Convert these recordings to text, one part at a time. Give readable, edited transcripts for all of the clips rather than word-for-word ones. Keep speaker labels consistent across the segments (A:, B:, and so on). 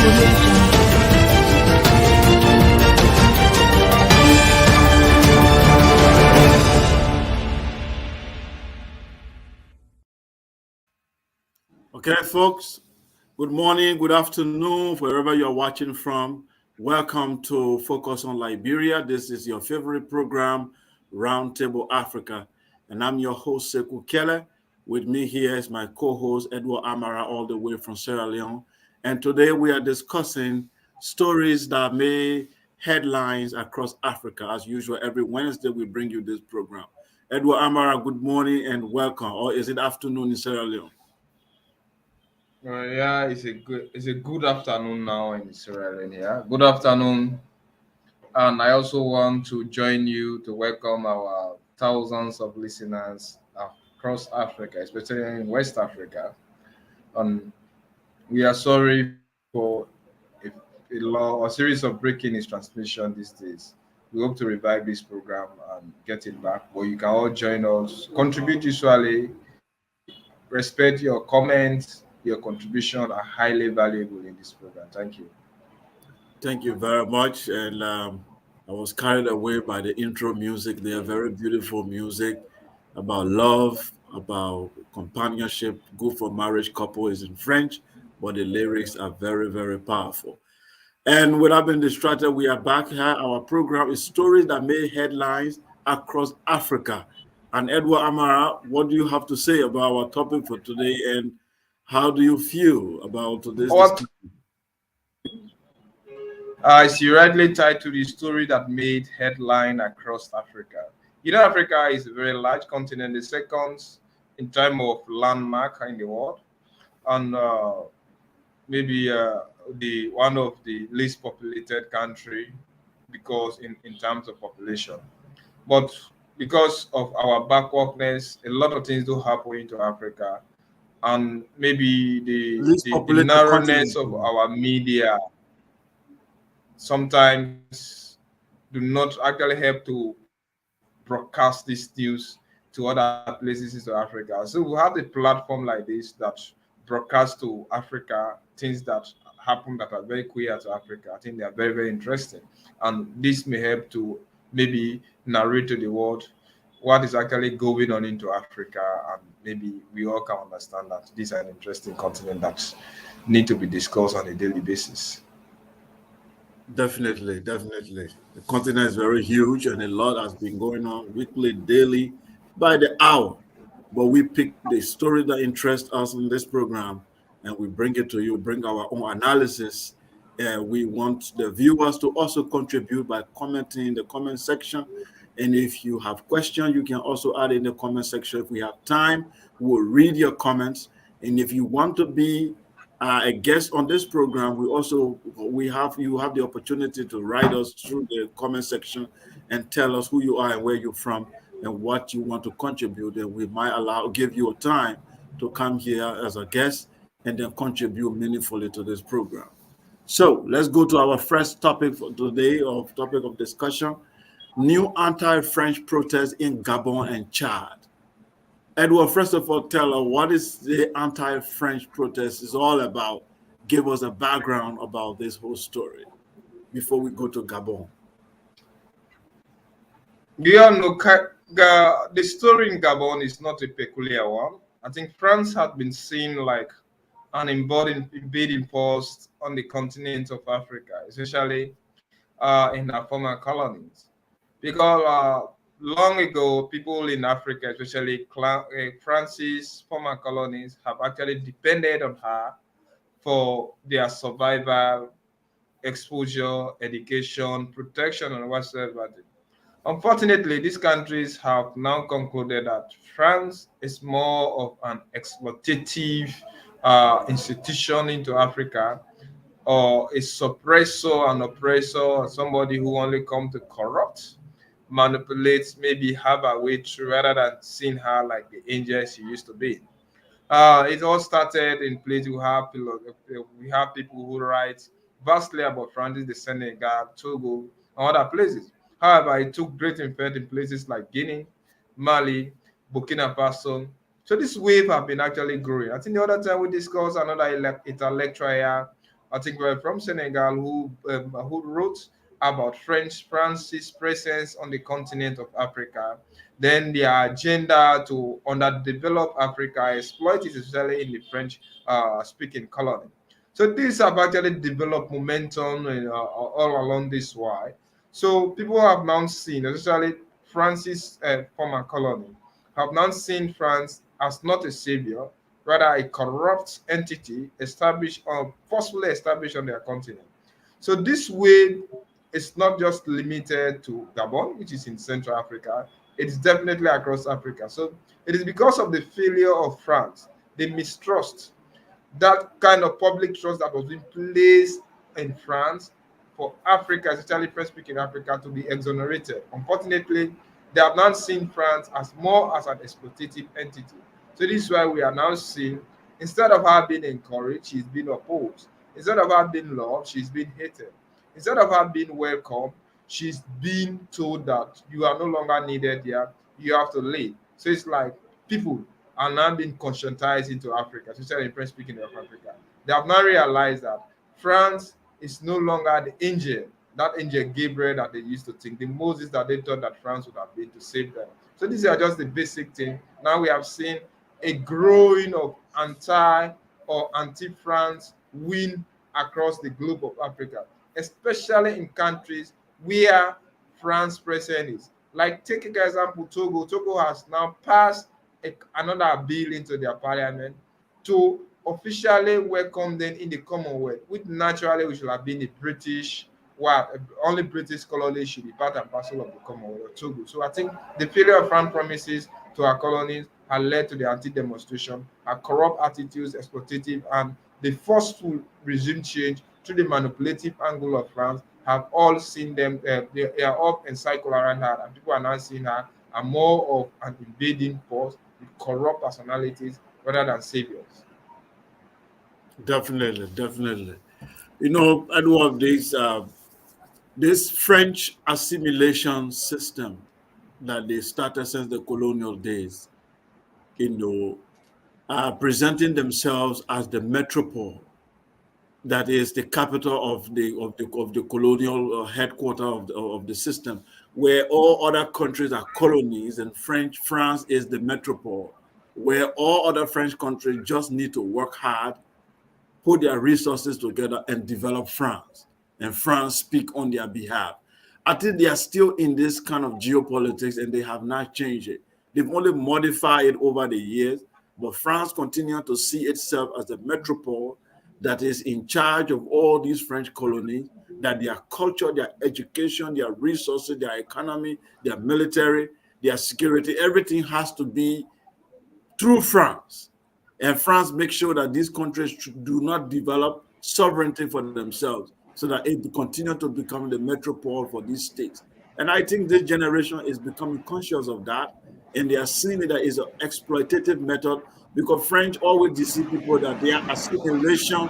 A: Okay, folks, good morning, good afternoon, wherever you're watching from. Welcome to Focus on Liberia. This is your favorite program, Roundtable Africa. And I'm your host, Sekou Keller. With me here is my co-host, Amara, all the way from Sierra Leone. And today we are discussing stories that made headlines across Africa. As usual, every Wednesday we bring you this program. Amara, good morning and welcome. Or is it afternoon in Sierra Leone?
B: Yeah, it's a good afternoon now in Sierra Leone. Yeah, good afternoon, and I also want to join you to welcome our thousands of listeners across Africa, especially in West Africa. And we are sorry for a series of breaking its transmission these days. We hope to revive this program and get it back. But you can all join us, contribute usually, respect your comments, your contribution are highly valuable in this program. Thank you.
A: Thank you very much. And I was carried away by the intro music. They are very beautiful music about love, about companionship. Good for marriage couple is in French, but the lyrics are very, very powerful. And without being distracted, we are back here. Our program is Stories That Made Headlines Across Africa. And Amara, what do you have to say about our topic for today? And how do you feel about today's
B: What
A: discussion?
B: is rightly tied to the story that made headline across Africa. Africa is a very large continent, the second in terms of landmark in the world, and maybe the one of the least populated country because in terms of population. But because of our backwardness, a lot of things do happen into Africa, and maybe
A: Least
B: the
A: populated
B: narrowness
A: continent.
B: of our media sometimes do not actually help to broadcast this news to other places into Africa. So we have a platform like this that broadcasts to Africa things that happen that are very queer to Africa. I think they are very, very interesting. And this may help to maybe narrate to the world what is actually going on into Africa, and maybe we all can understand that this is an interesting continent that need to be discussed on a daily basis.
A: Definitely, definitely. The continent is very huge and a lot has been going on weekly, daily, by the hour. But we pick the story that interests us in this program and we bring it to you, bring our own analysis. We want the viewers to also contribute by commenting in the comment section. And if you have questions, you can also add in the comment section. If we have time, we'll read your comments. And if you want to be a guest on this program, we have you have the opportunity to write us through the comment section and tell us who you are and where you're from and what you want to contribute. And we might give you a time to come here as a guest and then contribute meaningfully to this program. So let's go to our first topic for today, of topic of discussion: new anti-French protests in Gabon and Chad. Edward, first of all, tell us what is the anti-French protest is all about. Give us a background about this whole story before we go to Gabon.
B: The story in Gabon is not a peculiar one. I think France had been seen like an invading force on the continent of Africa, especially in our former colonies. Because long ago, people in Africa, especially France's former colonies, have actually depended on her for their survival, exposure, education, protection, and whatsoever. Unfortunately, these countries have now concluded that France is more of an exploitative institution into Africa, or a suppressor and oppressor, or somebody who only come to corrupt, manipulate, maybe have a way through, rather than seeing her like the angel she used to be. It all started in place. We have people who write vastly about Francis the Senegal, Togo, and other places. However, it took great effect in places like Guinea, Mali, Burkina Faso. So this wave have been actually growing. I think the other time we discussed another intellectual I think were from Senegal, who wrote about France's presence on the continent of Africa. Then their agenda to underdevelop Africa, exploit it, especially in the French speaking colony. So these have actually developed momentum all along this way. So people have now seen, especially France's former colony, have now seen France as not a savior, rather a corrupt entity established or forcefully established on their continent. So this way is not just limited to Gabon, which is in Central Africa. It is definitely across Africa. So it is because of the failure of France, the mistrust, that kind of public trust that was being placed in France for Africa, especially French speaking Africa, to be exonerated. Unfortunately, they have now seen France as more as an exploitative entity. So this is why we are now seeing, instead of her being encouraged, she's being opposed. Instead of her being loved, she's being hated. Instead of her being welcome, she's being told that you are no longer needed here, you have to leave. So it's like people are now being conscientized into Africa, especially in French speaking of Africa. They have now realized that France is no longer the angel, that angel Gabriel that they used to think, the Moses that they thought that France would have been to save them. So these are just the basic thing. Now we have seen a growing of anti or anti-France win across the globe of Africa, especially in countries where France present is. Like take an example, Togo. Togo has now passed another bill into their parliament to officially welcome them in the Commonwealth, which naturally we should have been the British, well, only British colonies should be part and parcel of the Commonwealth of Togo. So I think the failure of France promises to our colonies had led to the anti-demonstration, our corrupt attitudes, exploitative, and the forceful regime change through the manipulative angle of France have all seen them, they are all encircled around her, and people are now seeing her are more of an invading force with corrupt personalities rather than saviors.
A: Definitely, definitely. You know, Edward, this French assimilation system that they started since the colonial days, you know, presenting themselves as the metropole, that is the capital of the colonial headquarter of the system, where all other countries are colonies, and France is the metropole, where all other French countries just need to work hard, put their resources together, and develop France. And France speak on their behalf. I think they are still in this kind of geopolitics, and they have not changed it. They've only modified it over the years, but France continues to see itself as the metropole that is in charge of all these French colonies, that their culture, their education, their resources, their economy, their military, their security, everything has to be through France. And France makes sure that these countries do not develop sovereignty for themselves, so that it continue to become the metropole for these states. And I think this generation is becoming conscious of that, and they are seeing it as an exploitative method, because French always deceive people that their assimilation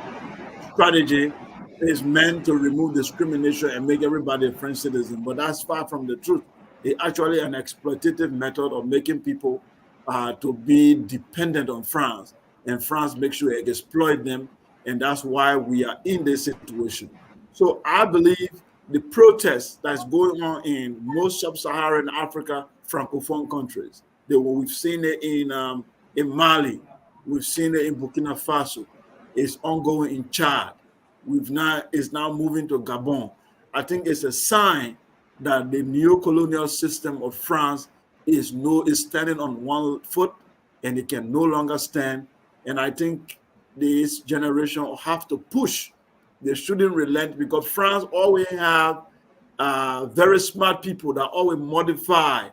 A: strategy is meant to remove discrimination and make everybody a French citizen. But that's far from the truth. It's actually an exploitative method of making people to be dependent on France. And France makes sure it exploit them. And that's why we are in this situation. So I believe the protest that's going on in most sub-Saharan Africa francophone countries, we've seen it in Mali, we've seen it in Burkina Faso, it's ongoing in Chad. We've now is now moving to Gabon. I think it's a sign that the neo-colonial system of France is standing on one foot, and it can no longer stand. And I think this generation have to push. They shouldn't relent, because France always have very smart people that always modify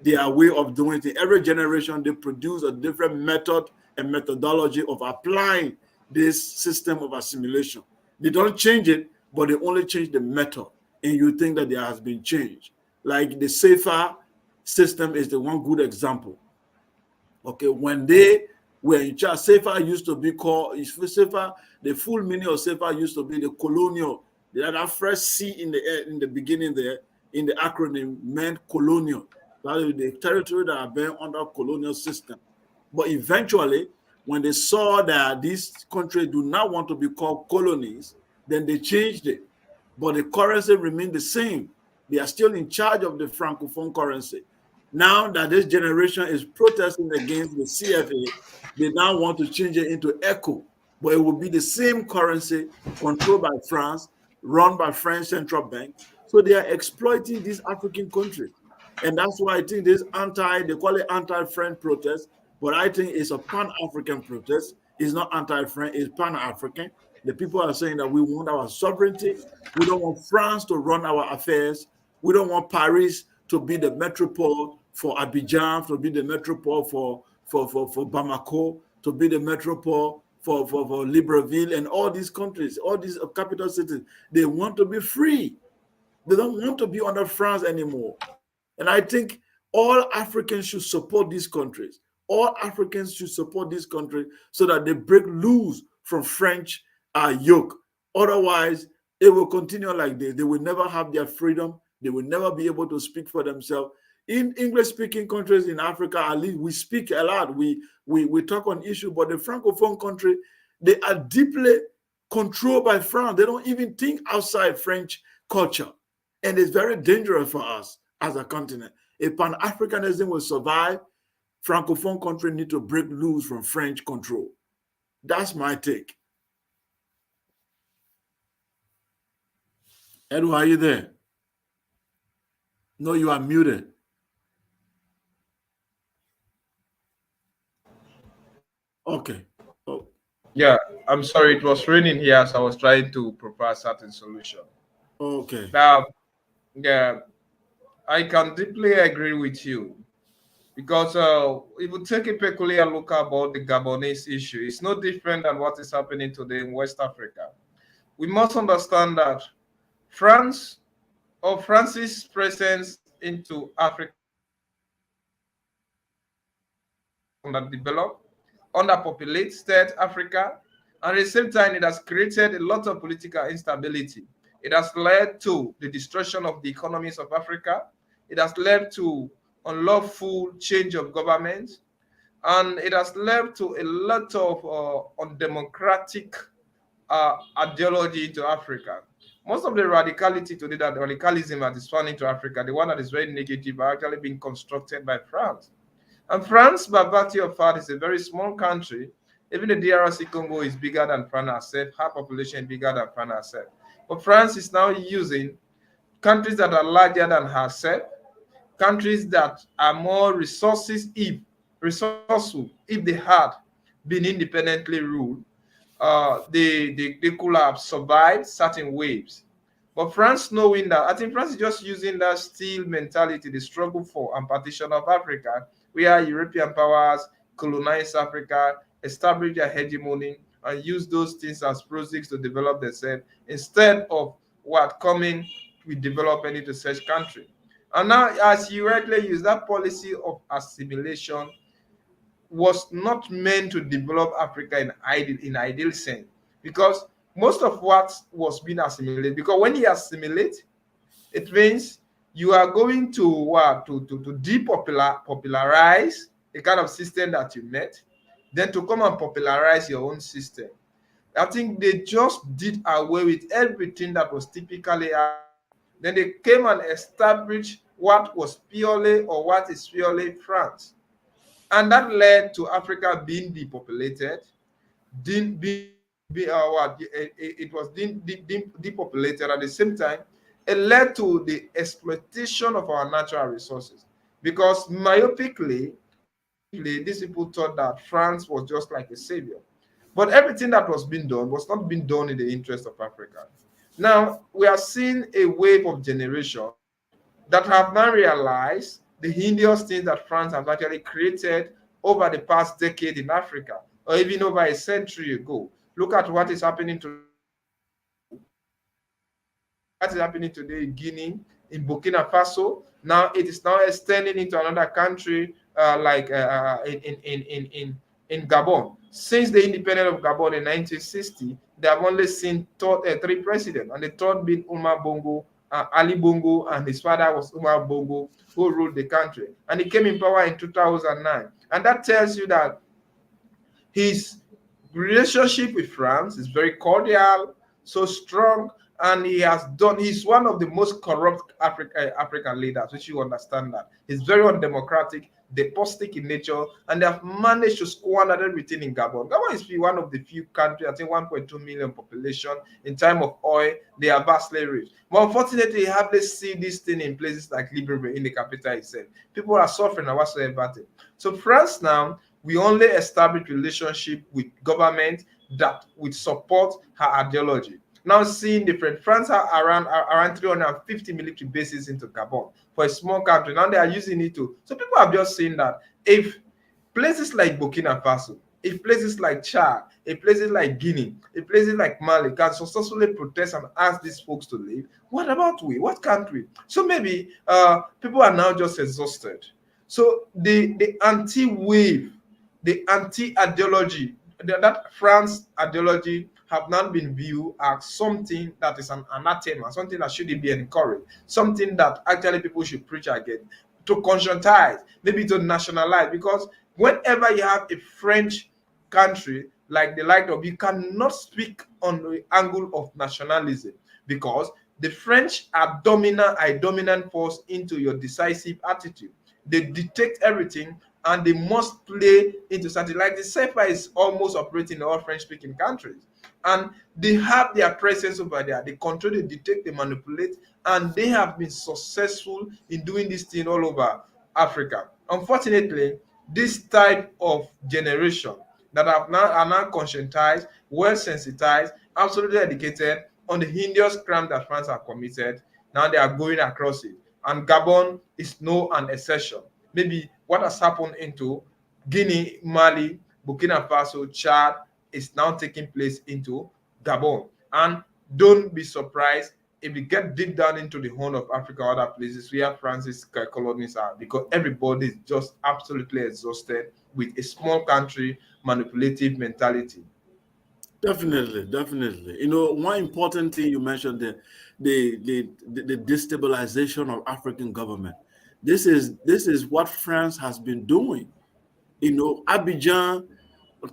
A: their way of doing it. Every generation, they produce a different method and methodology of applying this system of assimilation. They don't change it, but they only change the method. And you think that there has been change. Like the SAFA system is the one good example. Okay, when they were in charge, SAFA used to be called, SAFA, the full meaning of SAFA used to be the colonial. That first C in the beginning there, in the acronym, meant colonial. That is the territory that have been under colonial system. But eventually, When they saw that these countries do not want to be called colonies, then they changed it. But the currency remained the same. They are still in charge of the francophone currency. Now that this generation is protesting against the CFA, they now want to change it into ECHO, but it will be the same currency controlled by France, run by French central bank. So they are exploiting these African countries. And that's why I think this they call it anti-French protest, but I think it's a pan-African protest. It's not anti-French, it's pan-African. The people are saying that we want our sovereignty. We don't want France to run our affairs. We don't want Paris to be the metropole for Abidjan, to be the metropole for Bamako, to be the metropole for Libreville and all these countries, all these capital cities. They want to be free. They don't want to be under France anymore. And I think all Africans should support these countries. All Africans should support this country so that they break loose from French yoke. Otherwise, it will continue like this. They will never have their freedom. They will never be able to speak for themselves. In English-speaking countries in Africa, at least we speak a lot. We talk on issues, but the Francophone country, they are deeply controlled by France. They don't even think outside French culture. And it's very dangerous for us as a continent. If Pan-Africanism will survive, Francophone countries need to break loose from French control. That's my take. Edward, are you there? No, you are muted. Okay. Oh.
B: Yeah, I'm sorry. It was raining here, so I was trying to propose certain solution.
A: Okay.
B: Now, yeah, I can deeply agree with you because if you take a peculiar look about the Gabonese issue, it's no different than what is happening today in West Africa. We must understand that France or France's presence into Africa underdeveloped, underpopulated Africa, and at the same time, it has created a lot of political instability. It has led to the destruction of the economies of Africa. It has led to unlawful change of government, and it has led to a lot of undemocratic ideology into Africa. Most of the radicality today, that radicalism that is found into Africa, the one that is very negative, are actually being constructed by France. And France, by virtue of fact, is a very small country. Even the DRC Congo is bigger than France herself, her population bigger than France herself. But France is now using countries that are larger than herself, countries that are more resourceful if they had been independently ruled, they could have survived certain waves. But France, knowing that, I think France is just using that steel mentality, the struggle for and partition of Africa, where European powers colonize Africa, establish their hegemony, and use those things as proxies to develop themselves instead of what coming with development into such country. And now, as you rightly use, that policy of assimilation was not meant to develop Africa in ideal sense, because most of what was being assimilated, because when you assimilate, it means you are going to depopularize a kind of system that you met, then to come and popularize your own system. I think they just did away with everything that was typically. Then they came and established what was purely or what is purely France. And that led to Africa being depopulated, it was depopulated. At the same time, it led to the exploitation of our natural resources, because myopically or naively, these people thought that France was just like a savior. But everything that was being done was not being done in the interest of Africa. Now, we are seeing a wave of generation that have now realized the hideous things that France has actually created over the past decade in Africa, or even over a century ago. Look at what is happening to what is happening today in Guinea, in Burkina Faso. Now it is now extending into another country in Gabon. Since the independence of Gabon in 1960, they have only seen three presidents, and the third being Umar Bongo, Ali Bongo, and his father was Umar Bongo, who ruled the country. And he came in power in 2009. And that tells you that His relationship with France is very cordial, so strong, and he's one of the most corrupt African leaders, which you understand that. He's very undemocratic, despotic in nature, and they have managed to squander everything in Gabon. Gabon is one of the few countries, I think 1.2 million population. In time of oil, they are vastly rich. But unfortunately, you hardly see this thing in places like Liberia, in the capital itself. People are suffering and whatsoever. So France now, we only establish relationship with government that would support her ideology. Now seeing different, France have around 350 military bases into Gabon for a small country. Now they are using it to. So people have just seen that if places like Burkina Faso, if places like Chad, if places like Guinea, if places like Mali can successfully protest and ask these folks to leave, what about we? What can't we? So maybe people are now just exhausted. So the anti-wave, the anti-ideology, that France ideology have now been viewed as something that is an anathema, something that shouldn't be encouraged, something that actually people should preach against, to conscientize, maybe to nationalize, because whenever you have a French country like the like of, you cannot speak on the angle of nationalism, because the French are a dominant force into your decisive attitude. They detect everything and they must play into something. Like the CFA is almost operating in all French-speaking countries. And they have their presence over there. They control, they detect, they manipulate, and they have been successful in doing this thing all over Africa. Unfortunately, this type of generation that are now conscientized, well sensitized, absolutely educated on the heinous crime that France have committed, now they are going across it. And Gabon is no an exception. Maybe what has happened into Guinea, Mali, Burkina Faso, Chad is now taking place into Gabon. And don't be surprised if you get deep down into the Horn of Africa, other places where France's colonies are, because everybody is just absolutely exhausted with a small country manipulative mentality.
A: Definitely, definitely. You know, one important thing you mentioned, the destabilization of African government. This is what France has been doing. You know, Abidjan,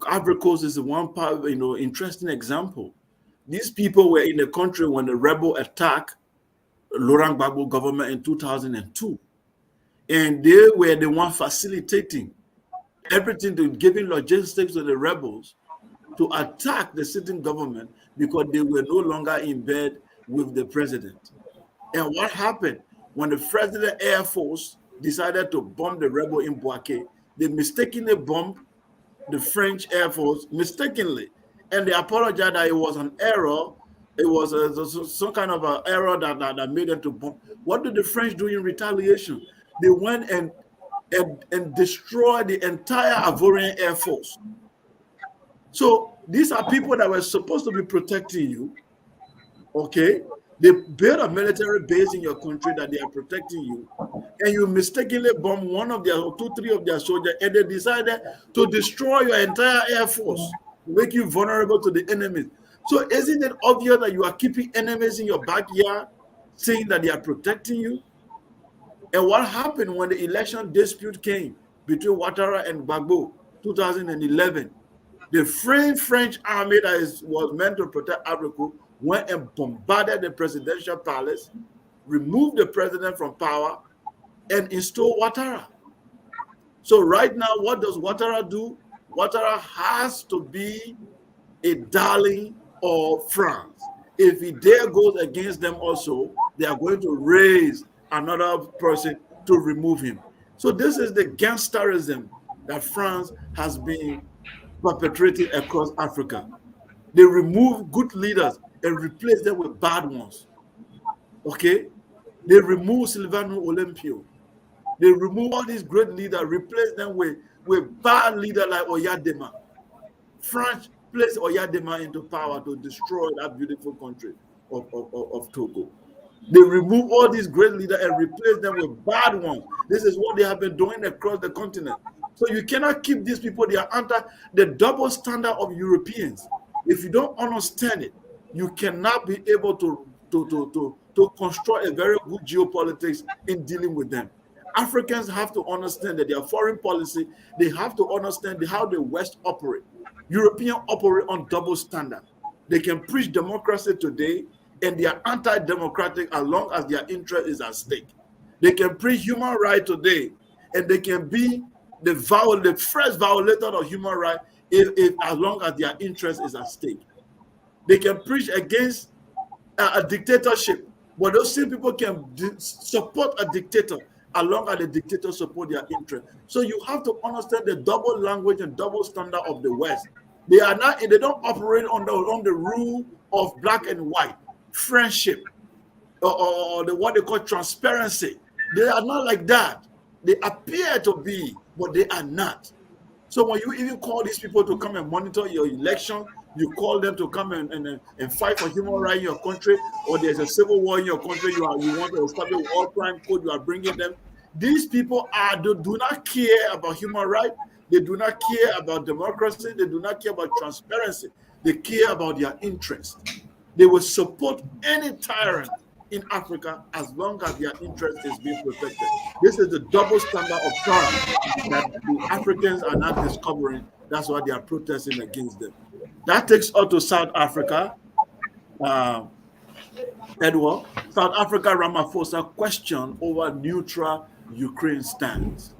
A: Ivory Coast is one part, interesting example. These people were in the country when the rebel attacked Laurent Gbagbo government in 2002. And they were the one facilitating everything, to giving logistics to the rebels to attack the sitting government because they were no longer in bed with the president. And what happened when the President Air Force decided to bomb the rebel in Boaké? They mistakenly bombed the French Air Force, mistakenly, and they apologized that it was an error. It was some kind of an error that made them to bomb. What did the French do in retaliation? They went and destroyed the entire Ivorian Air Force. So these are people that were supposed to be protecting you. Okay, they built a military base in your country that they are protecting you, and you mistakenly bomb one of their or two, three of their soldiers, and they decided to destroy your entire air force, to make you vulnerable to the enemies. So isn't it obvious that you are keeping enemies in your backyard, saying that they are protecting you? And what happened when the election dispute came between Ouattara and Gbagbo, 2011? The French army that was meant to protect Africa went and bombarded the presidential palace, removed the president from power, and installed Ouattara. So right now, what does Ouattara do? Ouattara has to be a darling of France. If he dare goes against them also, they are going to raise another person to remove him. So this is the gangsterism that France has been perpetrating across Africa. They remove good leaders and replace them with bad ones. Okay? They remove Silvano Olympio. They remove all these great leaders, replace them with bad leaders like Oyadema. France placed Oyadema into power to destroy that beautiful country of Togo. They remove all these great leaders and replace them with bad ones. This is what they have been doing across the continent. So you cannot keep these people. They are under the double standard of Europeans. If you don't understand it, you cannot be able to construct a very good geopolitics in dealing with them. Africans have to understand that their foreign policy, they have to understand how the West operate. Europeans operate on double standard. They can preach democracy today and they are anti-democratic as long as their interest is at stake. They can preach human rights today and they can be the first violator of human rights if as long as their interest is at stake. They can preach against a dictatorship, but those same people can support a dictator as long as the dictator support their interest. So you have to understand the double language and double standard of the West. They don't operate on the rule of black and white, friendship, or what they call transparency. They are not like that. They appear to be, but they are not. So when you even call these people to come and monitor your election, you call them to come and fight for human rights in your country, or there's a civil war in your country, you want to establish a war crime code, you are bringing them. These people do not care about human rights. They do not care about democracy. They do not care about transparency. They care about their interest. They will support any tyrant in Africa as long as their interest is being protected. This is the double standard of power that the Africans are not discovering. That's why they are protesting against them. That takes us to South Africa. Edward, South Africa Ramaphosa question over neutral Ukraine stance.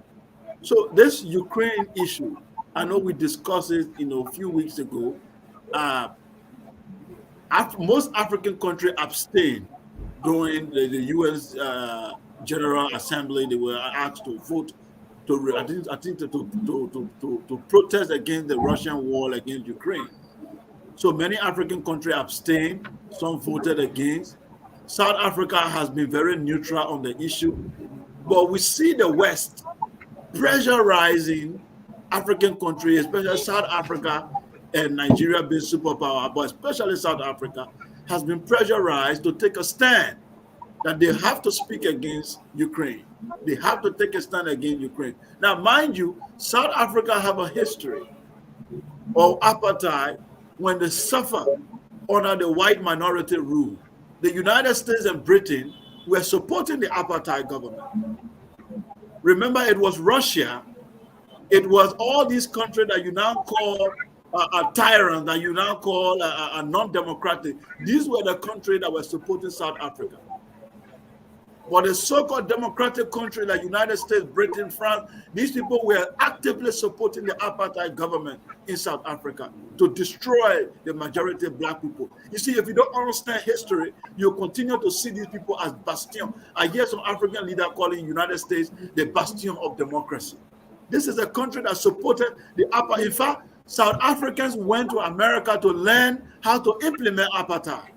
A: So this Ukraine issue, I know we discussed it a few weeks ago. Most African countries abstained during the UN's General Assembly. They were asked to vote to protest against the Russian war against Ukraine. So many African countries abstained, some voted against. South Africa has been very neutral on the issue, but we see the West pressurizing African countries, especially South Africa and Nigeria being superpower, but especially South Africa, has been pressurized to take a stand that they have to speak against Ukraine. They have to take a stand against Ukraine. Now, mind you, South Africa have a history of apartheid when they suffer under the white minority rule. The United States and Britain were supporting the apartheid government. Remember, it was Russia, it was all these countries that you now call a tyrant, that you now call a non-democratic. These were the countries that were supporting South Africa. But the so-called democratic country like United States, Britain, France, these people were actively supporting the apartheid government in South Africa to destroy the majority of black people. You see, if you don't understand history, you continue to see these people as bastion. I hear some African leader calling United States the bastion of democracy. This is a country that supported the apartheid. In fact, South Africans went to America to learn how to implement apartheid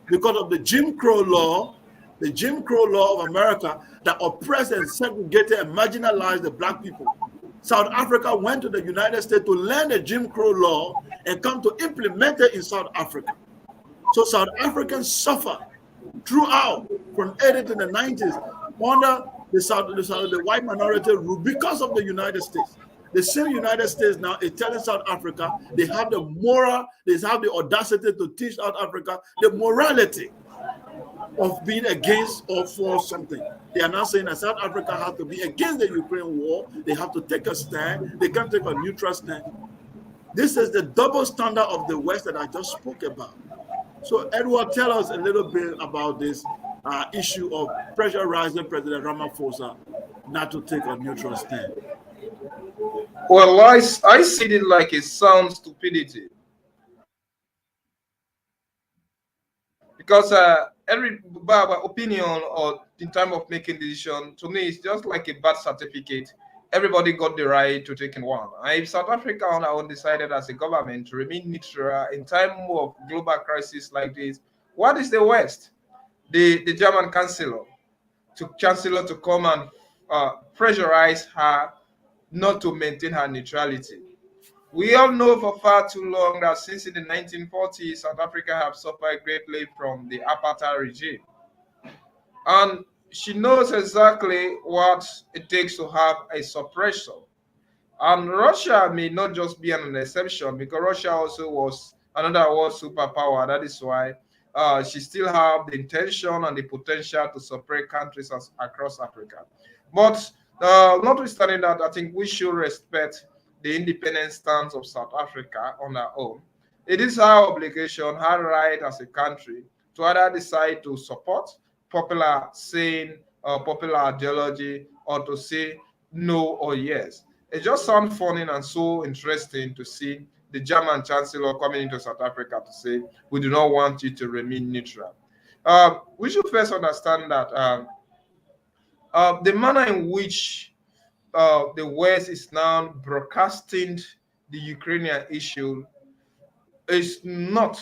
A: because of the Jim Crow law. The Jim Crow law of America that oppressed and segregated and marginalized the black people. South Africa went to the United States to learn the Jim Crow law and come to implement it in South Africa. So South Africans suffer throughout from 80s to the 90s under the white minority rule because of the United States. The same United States now is telling South Africa they have the audacity to teach South Africa the morality of being against or for something. They are now saying that South Africa has to be against the Ukraine war. They have to take a stand. They can't take a neutral stand. This is the double standard of the West that I just spoke about. So Edward, tell us a little bit about this issue of pressurizing President Ramaphosa not to take a neutral stand.
B: Well, I see it like a sound stupidity. Because every opinion or in time of making decision, to me, it's just like a birth certificate. Everybody got the right to take in one. And if South Africa on our own decided as a government to remain neutral in time of global crisis like this, what is the West? The German chancellor to come and pressurize her not to maintain her neutrality. We all know for far too long that since in the 1940s, South Africa have suffered greatly from the apartheid regime. And she knows exactly what it takes to have a suppressor. And Russia may not just be an exception because Russia also was another world superpower. That is why she still have the intention and the potential to suppress countries across Africa. But notwithstanding that, I think we should respect the independent stance of South Africa on our own. It is our obligation, our right as a country, to either decide to support popular saying or popular ideology, or to say no or yes. It just sounds funny and so interesting to see the German Chancellor coming into South Africa to say, we do not want you to remain neutral. We should first understand that the manner in which the West is now broadcasting the Ukrainian issue is not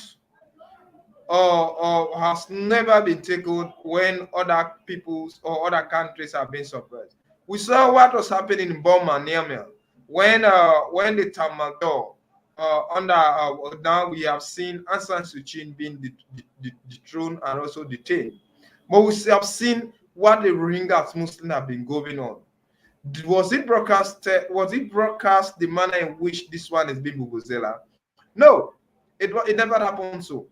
B: or has never been taken when other peoples or other countries have been suppressed. We saw what was happening in Burma, Myanmar, when the Tamador under now we have seen Aung San Suu Kyi being dethroned and also detained. But we have seen what the Rohingyas Muslims have been going on. Was it broadcast? Was it broadcast the manner in which this one is being Bubuzela? No, it never happened so.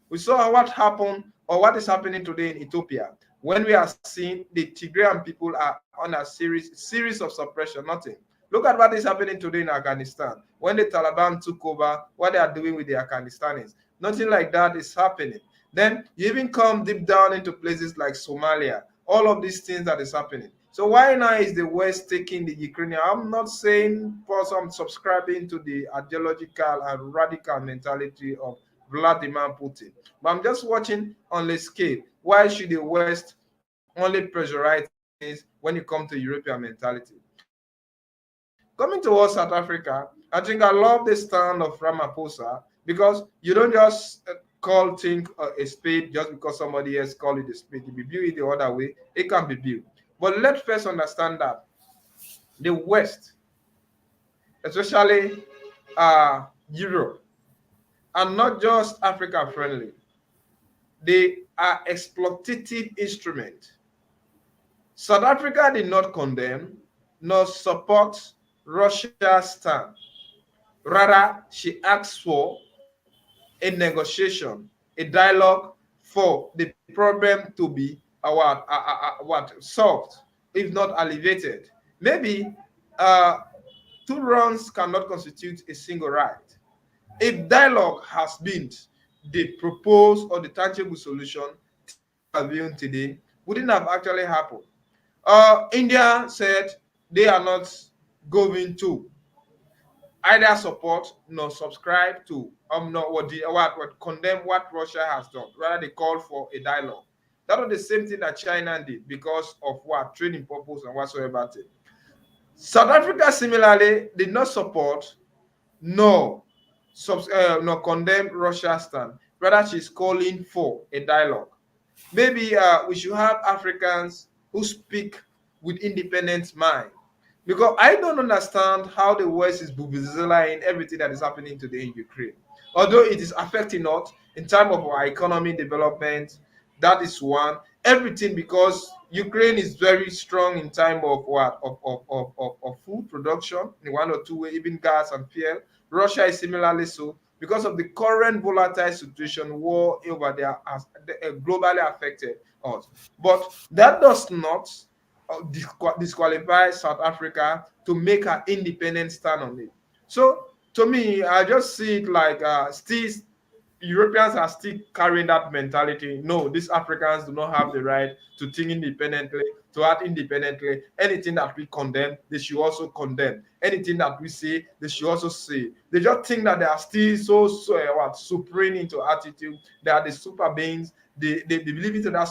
B: We saw what happened or what is happening today in Ethiopia when we are seeing the Tigrayan people are on a series of suppression, nothing. Look at what is happening today in Afghanistan. When the Taliban took over, what they are doing with the Afghanistanis. Nothing like that is happening. Then you even come deep down into places like Somalia, all of these things that is happening. So why now is the West taking the Ukrainian? I'm not saying for some subscribing to the ideological and radical mentality of Vladimir Putin, but I'm just watching on the scale. Why should the West only pressurize things when you come to European mentality? Coming towards South Africa, I think I love the stand of Ramaphosa because you don't just call things a spade just because somebody else call it a spade. If you view it the other way, it can be viewed. But let's first understand that the West, especially Europe, are not just Africa friendly. They are exploitative instruments. South Africa did not condemn nor support Russia's stand. Rather, she asked for a negotiation, a dialogue for the problem to be solved, if not alleviated. Maybe uh, two wrongs cannot constitute a single right. If dialogue has been the proposed or the tangible solution, things we are viewing today wouldn't have actually happened. India said they are not going to either support nor subscribe to not what condemn what Russia has done. Rather, they called for a dialogue. That was the same thing that China did because of what trading purpose and whatsoever thing. South Africa similarly did not support nor nor condemn Russia's stand. Rather, she's calling for a dialogue. Maybe we should have Africans who speak with independent mind. Because I don't understand how the West is in everything that is happening today in Ukraine. Although it is affecting us in terms of our economy development, that is one. Everything because Ukraine is very strong in time of what of food production in one or two way, even gas and fuel. Russia is similarly so because of the current volatile situation, war over there has globally affected us. But that does not disqualify South Africa to make an independent stand on it. So to me, I just see it like still Europeans are still carrying that mentality. No, these Africans do not have the right to think independently, to act independently. Anything that we condemn, they should also condemn. Anything that we say, they should also say. They just think that they are still supreme into attitude. They are the super beings. They believe into that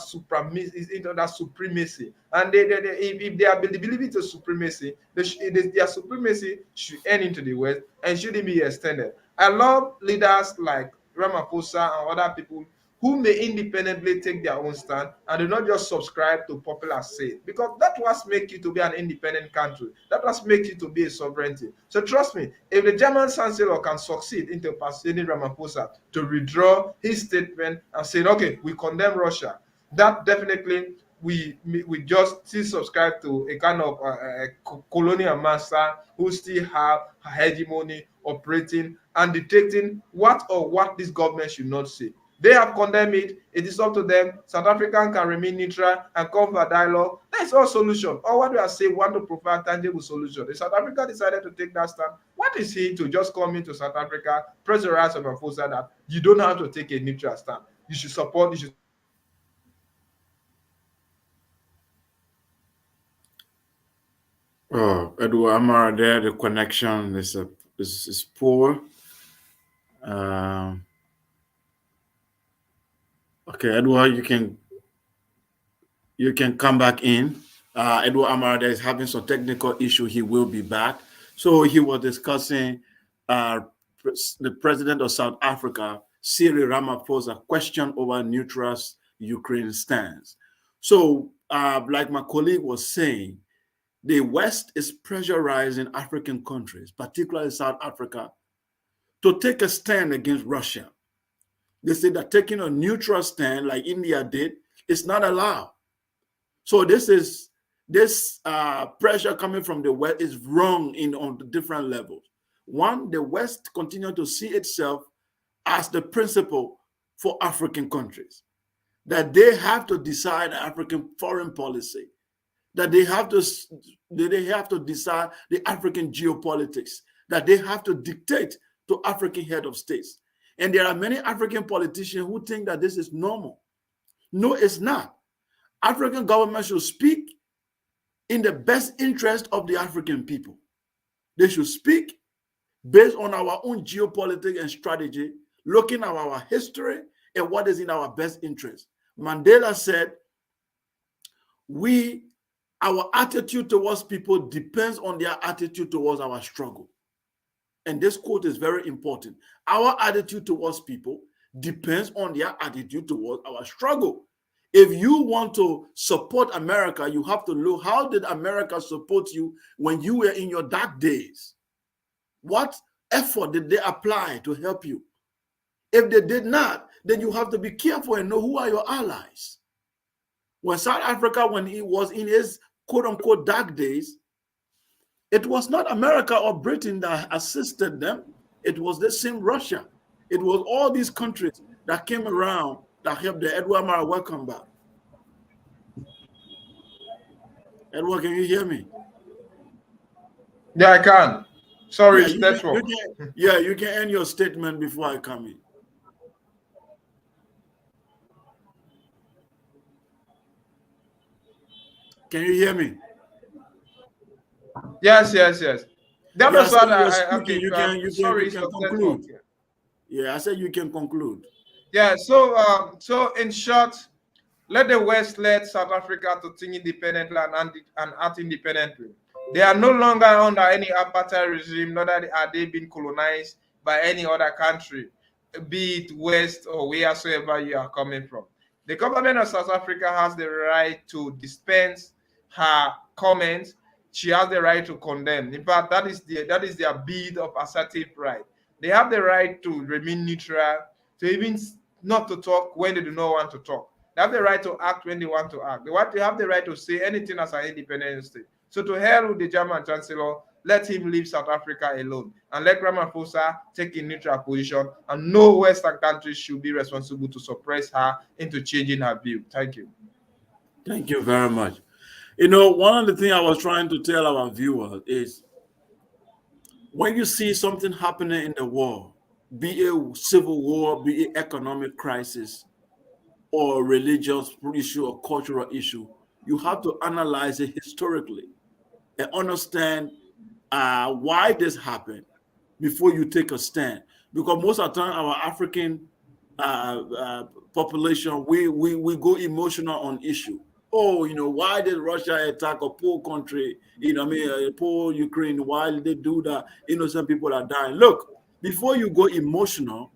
B: supremacy. And if they are believing into supremacy, their supremacy should end into the West and shouldn't be extended. I love leaders like Ramaphosa and other people who may independently take their own stand and do not just subscribe to popular say, because that was make you to be an independent country. That was make you to be a sovereignty. So trust me, if the German chancellor can succeed into persuading Ramaphosa to withdraw his statement and say, okay, we condemn Russia, that definitely we just still subscribe to a kind of colonial master who still have hegemony operating and dictating what this government should not say. They have condemned it. It is up to them. South Africa can remain neutral and come for dialogue. That is all solution. Or what do I say? Want to provide tangible solution. If South Africa decided to take that stand, what is he to just come into South Africa, press the rights of Ramaphosa that you don't have to take a neutral stand. You should support. You should.
A: Oh, Edward Amara, there the connection is poor. Um, okay, Edward, you can come back in. Edward Amara is having some technical issue. He will be back. So he was discussing the president of South Africa, Cyril Ramaphosa, question over neutral Ukraine stance. So, like my colleague was saying, the West is pressurizing African countries, particularly South Africa, to take a stand against Russia. They say that taking a neutral stand, like India did, is not allowed. So this pressure coming from the West is wrong on different levels. One, the West continue to see itself as the principle for African countries, that they have to decide African foreign policy, that they have to decide the African geopolitics, that they have to dictate to African head of states. And there are many African politicians who think that this is normal. No, it's not. African governments should speak in the best interest of the African people. They should speak based on our own geopolitics and strategy, looking at our history and what is in our best interest. Mandela said, our attitude towards people depends on their attitude towards our struggle. And this quote is very important. Our attitude towards people depends on their attitude towards our struggle. If you want to support America, you have to look, how did America support you when you were in your dark days? What effort did they apply to help you? If they did not, then you have to be careful and know who are your allies. When South Africa, when it was in his quote-unquote dark days, it was not America or Britain that assisted them. It was the same Russia. It was all these countries that came around that helped the Edward Amara. Welcome back. Edward, can you hear me?
B: Yeah, I can. Sorry, it's network.
A: You can end your statement before I come in. Can you hear me?
B: Yes. That was what
A: okay. You can conclude. Yeah, I said you can conclude.
B: Yeah. So in short, let the West let South Africa to think independently and act independently. They are no longer under any apartheid regime, nor are they being colonized by any other country, be it West or wheresoever you are coming from. The government of South Africa has the right to dispense her comments. She has the right to condemn. In fact, that is their bid of assertive right. They have the right to remain neutral, to even not to talk when they do not want to talk. They have the right to act when they want to act. They have the right to say anything as an independent state. So to hell with the German Chancellor, let him leave South Africa alone and let Ramaphosa take a neutral position, and no Western countries should be responsible to suppress her into changing her view. Thank you.
A: Thank you very much. You know, one of the things I was trying to tell our viewers is when you see something happening in the world, be it civil war, be it economic crisis, or religious issue or cultural issue, you have to analyze it historically and understand why this happened before you take a stand. Because most of the time, our African population, we go emotional on issue. Oh, why did Russia attack a poor country? Poor Ukraine. Why did they do that? Innocent people are dying. Look, before you go emotional,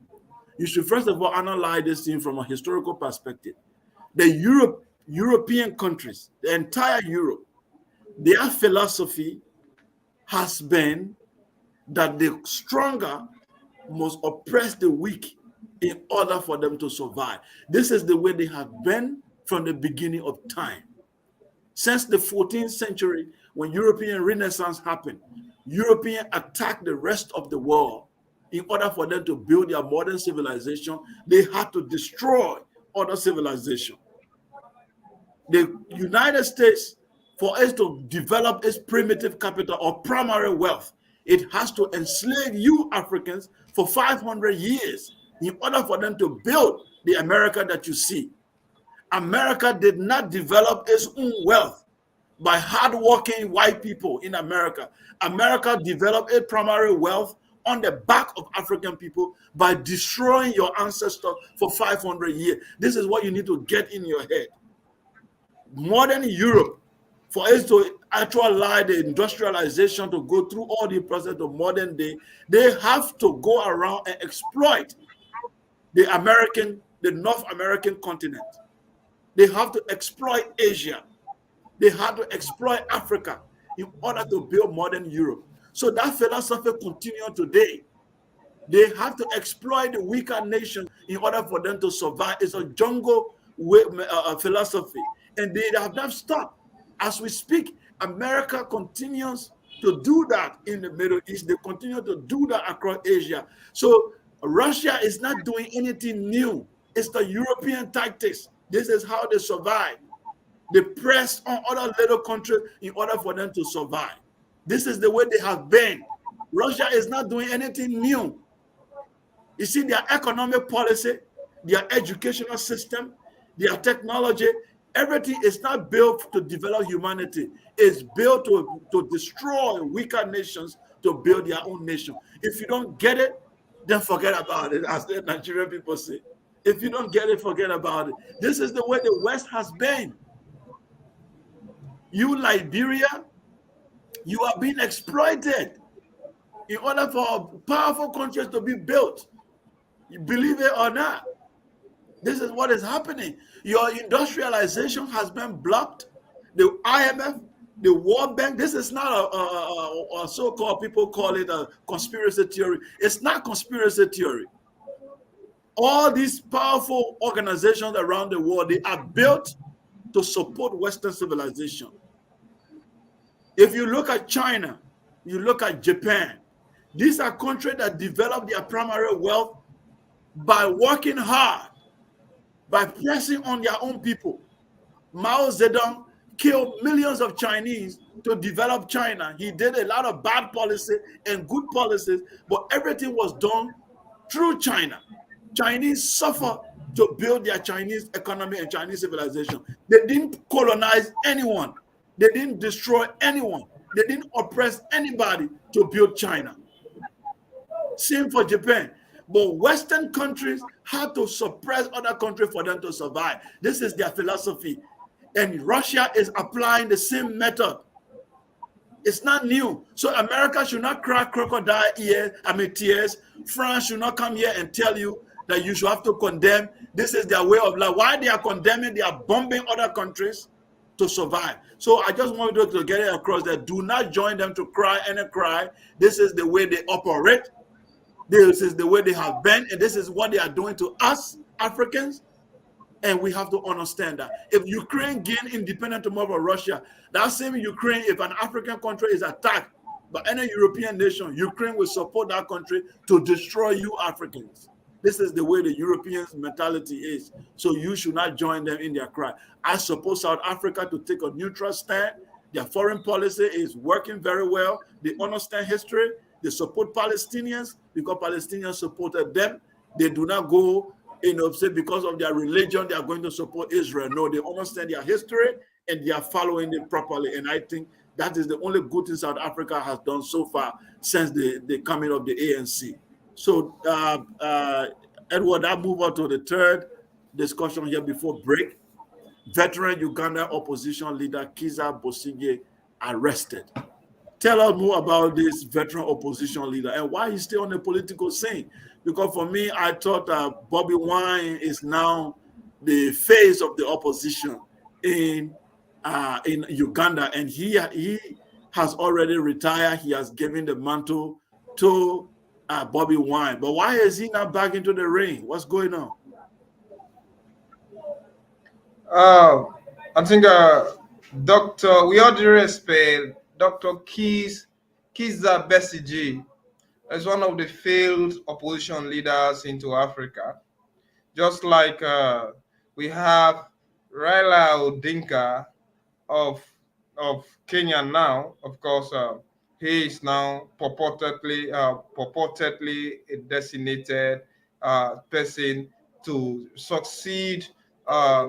A: you should first of all analyze this thing from a historical perspective. The European countries, the entire Europe, their philosophy has been that the stronger must oppress the weak in order for them to survive. This is the way they have been from the beginning of time. Since the 14th century, when European Renaissance happened, Europeans attacked the rest of the world In order for them to build their modern civilization, they had to destroy other civilization. The United States, for us to develop its primitive capital or primary wealth, it has to enslave you Africans for 500 years in order for them to build the America that you see. America did not develop its own wealth by hardworking white people in America. America developed its primary wealth on the back of African people by destroying your ancestors for 500 years. This is what you need to get in your head. Modern Europe, for us to actually allow the industrialization to go through all the process of modern day, they have to go around and exploit the North American continent. They have to exploit Asia. They have to exploit Africa in order to build modern Europe. So that philosophy continues today. They have to exploit the weaker nations in order for them to survive. It's a jungle philosophy. And they have not stopped. As we speak, America continues to do that in the Middle East. They continue to do that across Asia. So Russia is not doing anything new. It's the European tactics. This is how they survive. They press on other little countries in order for them to survive. This is the way they have been. Russia is not doing anything new. You see, their economic policy, their educational system, their technology, everything is not built to develop humanity. It's built to destroy weaker nations to build their own nation. If you don't get it, then forget about it, as the Nigerian people say. If you don't get it, forget about it. This is the way the West has been. You, Liberia, you are being exploited in order for powerful countries to be built. You believe it or not? This is what is happening. Your industrialization has been blocked. The IMF, the World Bank, this is not a so-called, people call it a conspiracy theory. It's not conspiracy theory. All these powerful organizations around the world, they are built to support Western civilization. If you look at China, you look at Japan, these are countries that develop their primary wealth by working hard, by pressing on their own people. Mao Zedong killed millions of Chinese to develop China. He did a lot of bad policy and good policies, but everything was done through China. Chinese suffer to build their Chinese economy and Chinese civilization. They didn't colonize anyone. They didn't destroy anyone. They didn't oppress anybody to build China. Same for Japan. But Western countries had to suppress other countries for them to survive. This is their philosophy. And Russia is applying the same method. It's not new. So America should not cry crocodile tears. France should not come here and tell you that you should have to condemn. This is their way of life. Why they are condemning, they are bombing other countries to survive. So I just want you to get it across that do not join them to cry and cry. This is the way they operate. This is the way they have been, and this is what they are doing to us Africans. And we have to understand that. If Ukraine gain independence tomorrow from Russia, that same Ukraine, if an African country is attacked by any European nation, Ukraine will support that country to destroy you Africans. This is the way the Europeans' mentality is. So you should not join them in their cry. I suppose South Africa to take a neutral stand. Their foreign policy is working very well. They understand history. They support Palestinians because Palestinians supported them. They do not go, say because of their religion, they are going to support Israel. No, they understand their history and they are following it properly. And I think that is the only good thing South Africa has done so far since the coming of the ANC. So, Edward, I'll move on to the third discussion here before break. Veteran Uganda opposition leader Kiza Bossinger arrested. Tell us more about this veteran opposition leader and why he's still on the political scene. Because for me, I thought Bobby Wine is now the face of the opposition in Uganda, and he has already retired. He has given the mantle to Bobby Wine. But why is he not back into the ring? What's going on?
B: I think Dr. We all due respect Dr. Kiza Besigye as one of the failed opposition leaders into Africa. Just like we have Raila Odinga of Kenya now. Of course, he is now purportedly a designated person to succeed uh,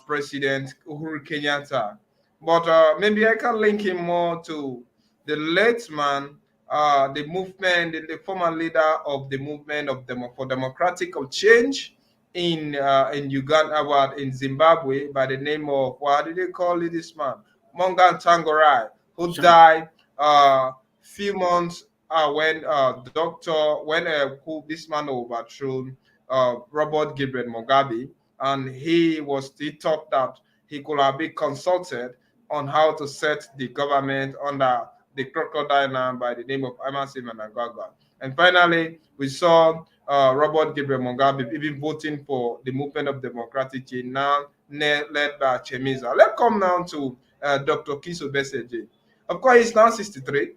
B: President Uhuru Kenyatta. But maybe I can link him more to the late man, the movement, the former leader of the movement of for democratic change in Uganda, in Zimbabwe, by the name of, what did they call it, this man? Mongan Tangorai, who
A: Shan-
B: died few months when this man overthrew Robert Gabriel Mugabe, and he thought that he could have been consulted on how to set the government under the crocodile man by the name of Emerson Mnangagwa. And finally, we saw Robert Gabriel Mugabe even voting for the movement of democratic change, now led by Chemiza. Let's come now to Dr. Kiso Beseje. Of course, he's now 63.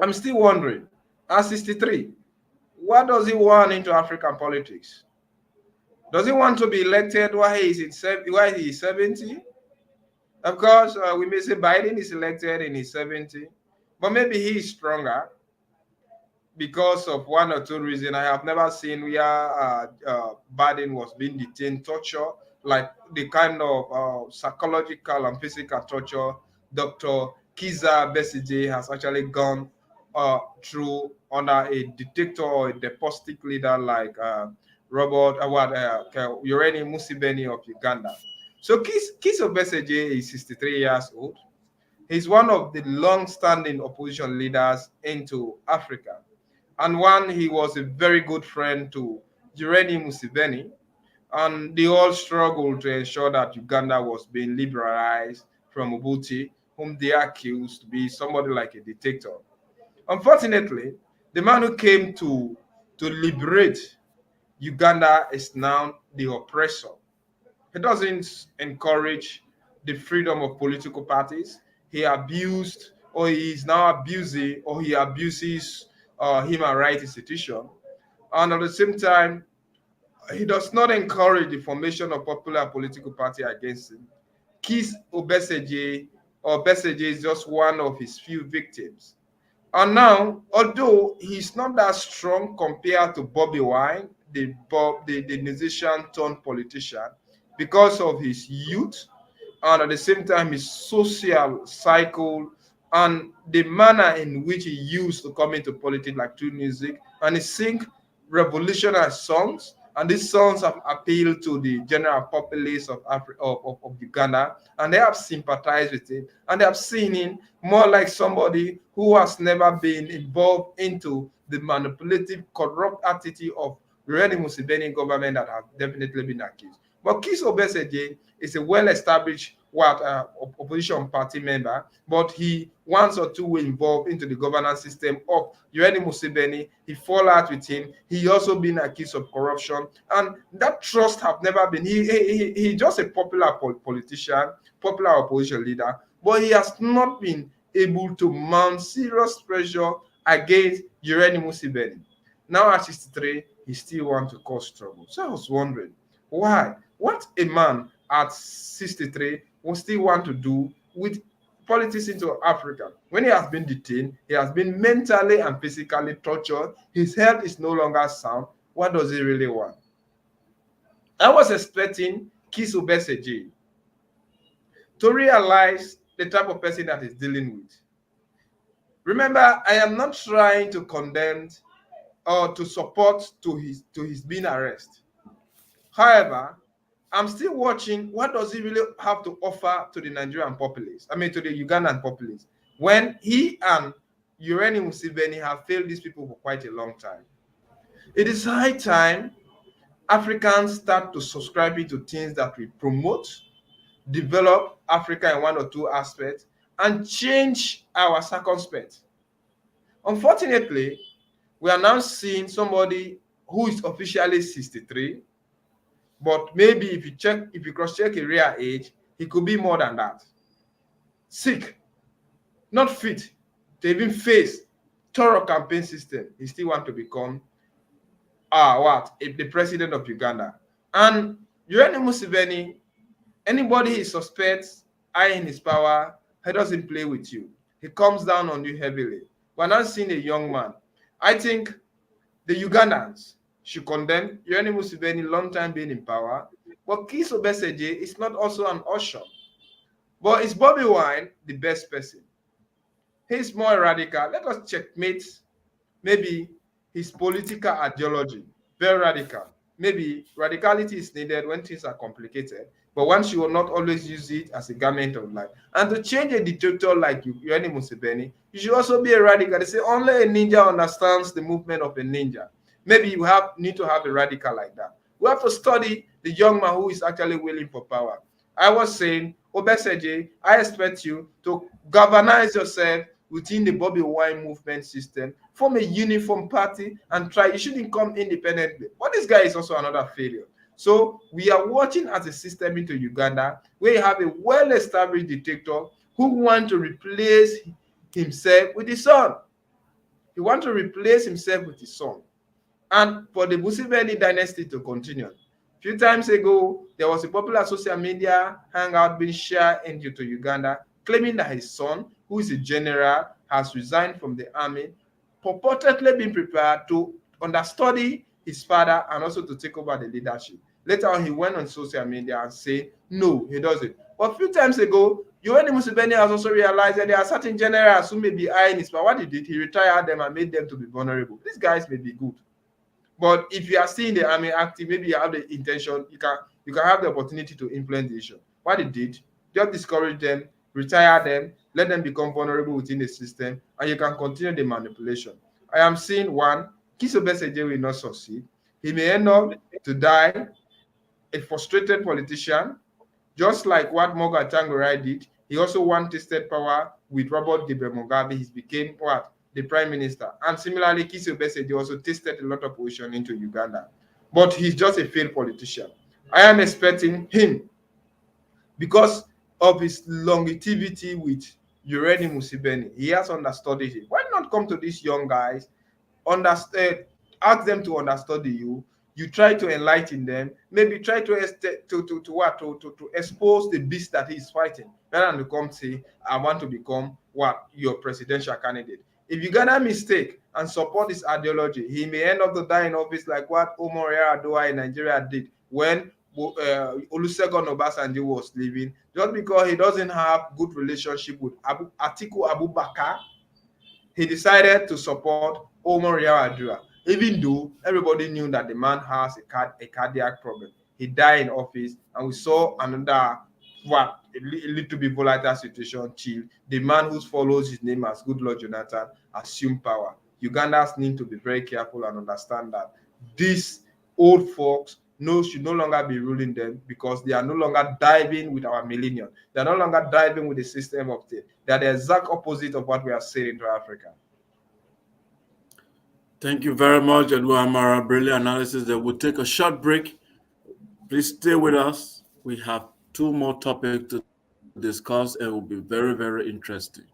B: I'm still wondering, at 63, what does he want into African politics? Does he want to be elected while while he is 70? Of course, we may say Biden is elected in his 70, but maybe he is stronger because of one or two reasons. I have never seen where Biden was being detained, torture, like the kind of psychological and physical torture Dr. Kiza Besigye has actually gone through under a dictator or a despotic leader like Yoweri Museveni of Uganda. So Kiza Besigye is 63 years old. He's one of the long-standing opposition leaders into Africa. And one, he was a very good friend to Yoweri Museveni, and they all struggled to ensure that Uganda was being liberalized from Mobutu, whom they accused to be somebody like a dictator. Unfortunately, the man who came to liberate Uganda is now the oppressor. He doesn't encourage the freedom of political parties. He abused, or he is now abusing, or he abuses human rights institutions. And at the same time, he does not encourage the formation of popular political party against him. Keith Obeseje or Beseje is just one of his few victims. And now, although he's not that strong compared to Bobby Wine, the musician turned politician, because of his youth and at the same time his social cycle and the manner in which he used to come into politics, like through music, and he sing revolutionary songs, and these songs have appealed to the general populace of of Uganda, and they have sympathized with him, and they have seen him more like somebody who has never been involved into the manipulative, corrupt attitude of the Yoweri Museveni government that have definitely been accused. But Kizza Besigye is a well-established opposition party member, but he once or two were involved into the governance system of Yoweri Museveni. He fall out with him. He also been accused of corruption, and that trust have never been. He just a popular politician, popular opposition leader, but he has not been able to mount serious pressure against Yoweri Museveni. Now at 63, he still want to cause trouble. So I was wondering, why? What a man at 63 will still want to do with politics into Africa? When he has been detained, he has been mentally and physically tortured, his health is no longer sound. What does he really want? I was expecting Kizza Besigye to realize the type of person that he's dealing with. Remember, I am not trying to condemn or to support to his being arrested. However, I'm still watching what does he really have to offer to the Nigerian populace, I mean to the Ugandan populace, when he and Yoweri Museveni have failed these people for quite a long time. It is high time Africans start to subscribe to things that will promote, develop Africa in one or two aspects, and change our circumspect. Unfortunately, we are now seeing somebody who is officially 63, but maybe if you cross-check a real age, he could be more than that. Sick, not fit to even face thorough campaign system, he still want to become the president of Uganda. And Yoweri Museveni, anybody he suspects high in his power, he doesn't play with you. He comes down on you heavily. We're not seeing a young man. I think the Ugandans should condemn Yoweri Museveni long time being in power, but Kiza Besigye is not also an usher. But is Bobby Wine the best person? He's more radical. Let us checkmate maybe his political ideology, very radical. Maybe radicality is needed when things are complicated, but one should not always use it as a garment of life. And to change a dictator like Yoweri Museveni, you should also be a radical. They say only a ninja understands the movement of a ninja. Maybe you need to have a radical like that. We have to study the young man who is actually willing for power. I was saying, Obeseje, I expect you to galvanize yourself within the Bobby Wine movement system, form a uniform party, and try. You shouldn't come independently. But this guy is also another failure. So we are watching as a system into Uganda, where you have a well-established dictator who wants to replace himself with his son. He wants to replace himself with his son. And for the Museveni dynasty to continue. A few times ago, there was a popular social media hangout being shared into Uganda, claiming that his son, who is a general, has resigned from the army, purportedly being prepared to understudy his father and also to take over the leadership. Later on, he went on social media and said, no, he doesn't. But a few times ago, Yoweri Museveni has also realized that there are certain generals who may be high in his power. What he did, he retired them and made them to be vulnerable. These guys may be good. But if you are seeing the army active, maybe you have the intention, you can have the opportunity to influence the issue. What they did, just discourage them, retire them, let them become vulnerable within the system, and you can continue the manipulation. I am seeing one, Kiza Besigye will not succeed. He may end up to die a frustrated politician, just like what Morgan Tsvangirai did. He also one tasted power with Robert Gabriel Mugabe. He became what? The prime minister. And similarly, Kiza Besigye also tasted a lot of position into Uganda. But he's just a failed politician. I am expecting him, because of his longevity with Yoweri Museveni, he has understudied it. Why not come to these young guys, understand, ask them to understudy you. You try to enlighten them, maybe try to expose the beast that he's fighting, rather than to come say, I want to become your presidential candidate. If you get a mistake and support this ideology, he may end up to die in office like what Omar Yar'Adua in Nigeria did when Olusegun Obasanjo was leaving, just because he doesn't have good relationship with Atiku Abubakar. He decided to support Omar Yar'Adua, even though everybody knew that the man has a cardiac problem. He died in office, and we saw another a little bit volatile situation till the man who follows his name as Goodluck Jonathan assumed power. Ugandans need to be very careful and understand that these old folks should no longer be ruling them, because they are no longer diving with our millennium. They are no longer diving with the system of things. They are the exact opposite of what we are saying to Africa.
A: Thank you very much, Edward Amara. Brilliant analysis. That we'll take a short break. Please stay with us. We have two more topics to discuss, and it will be very, very interesting.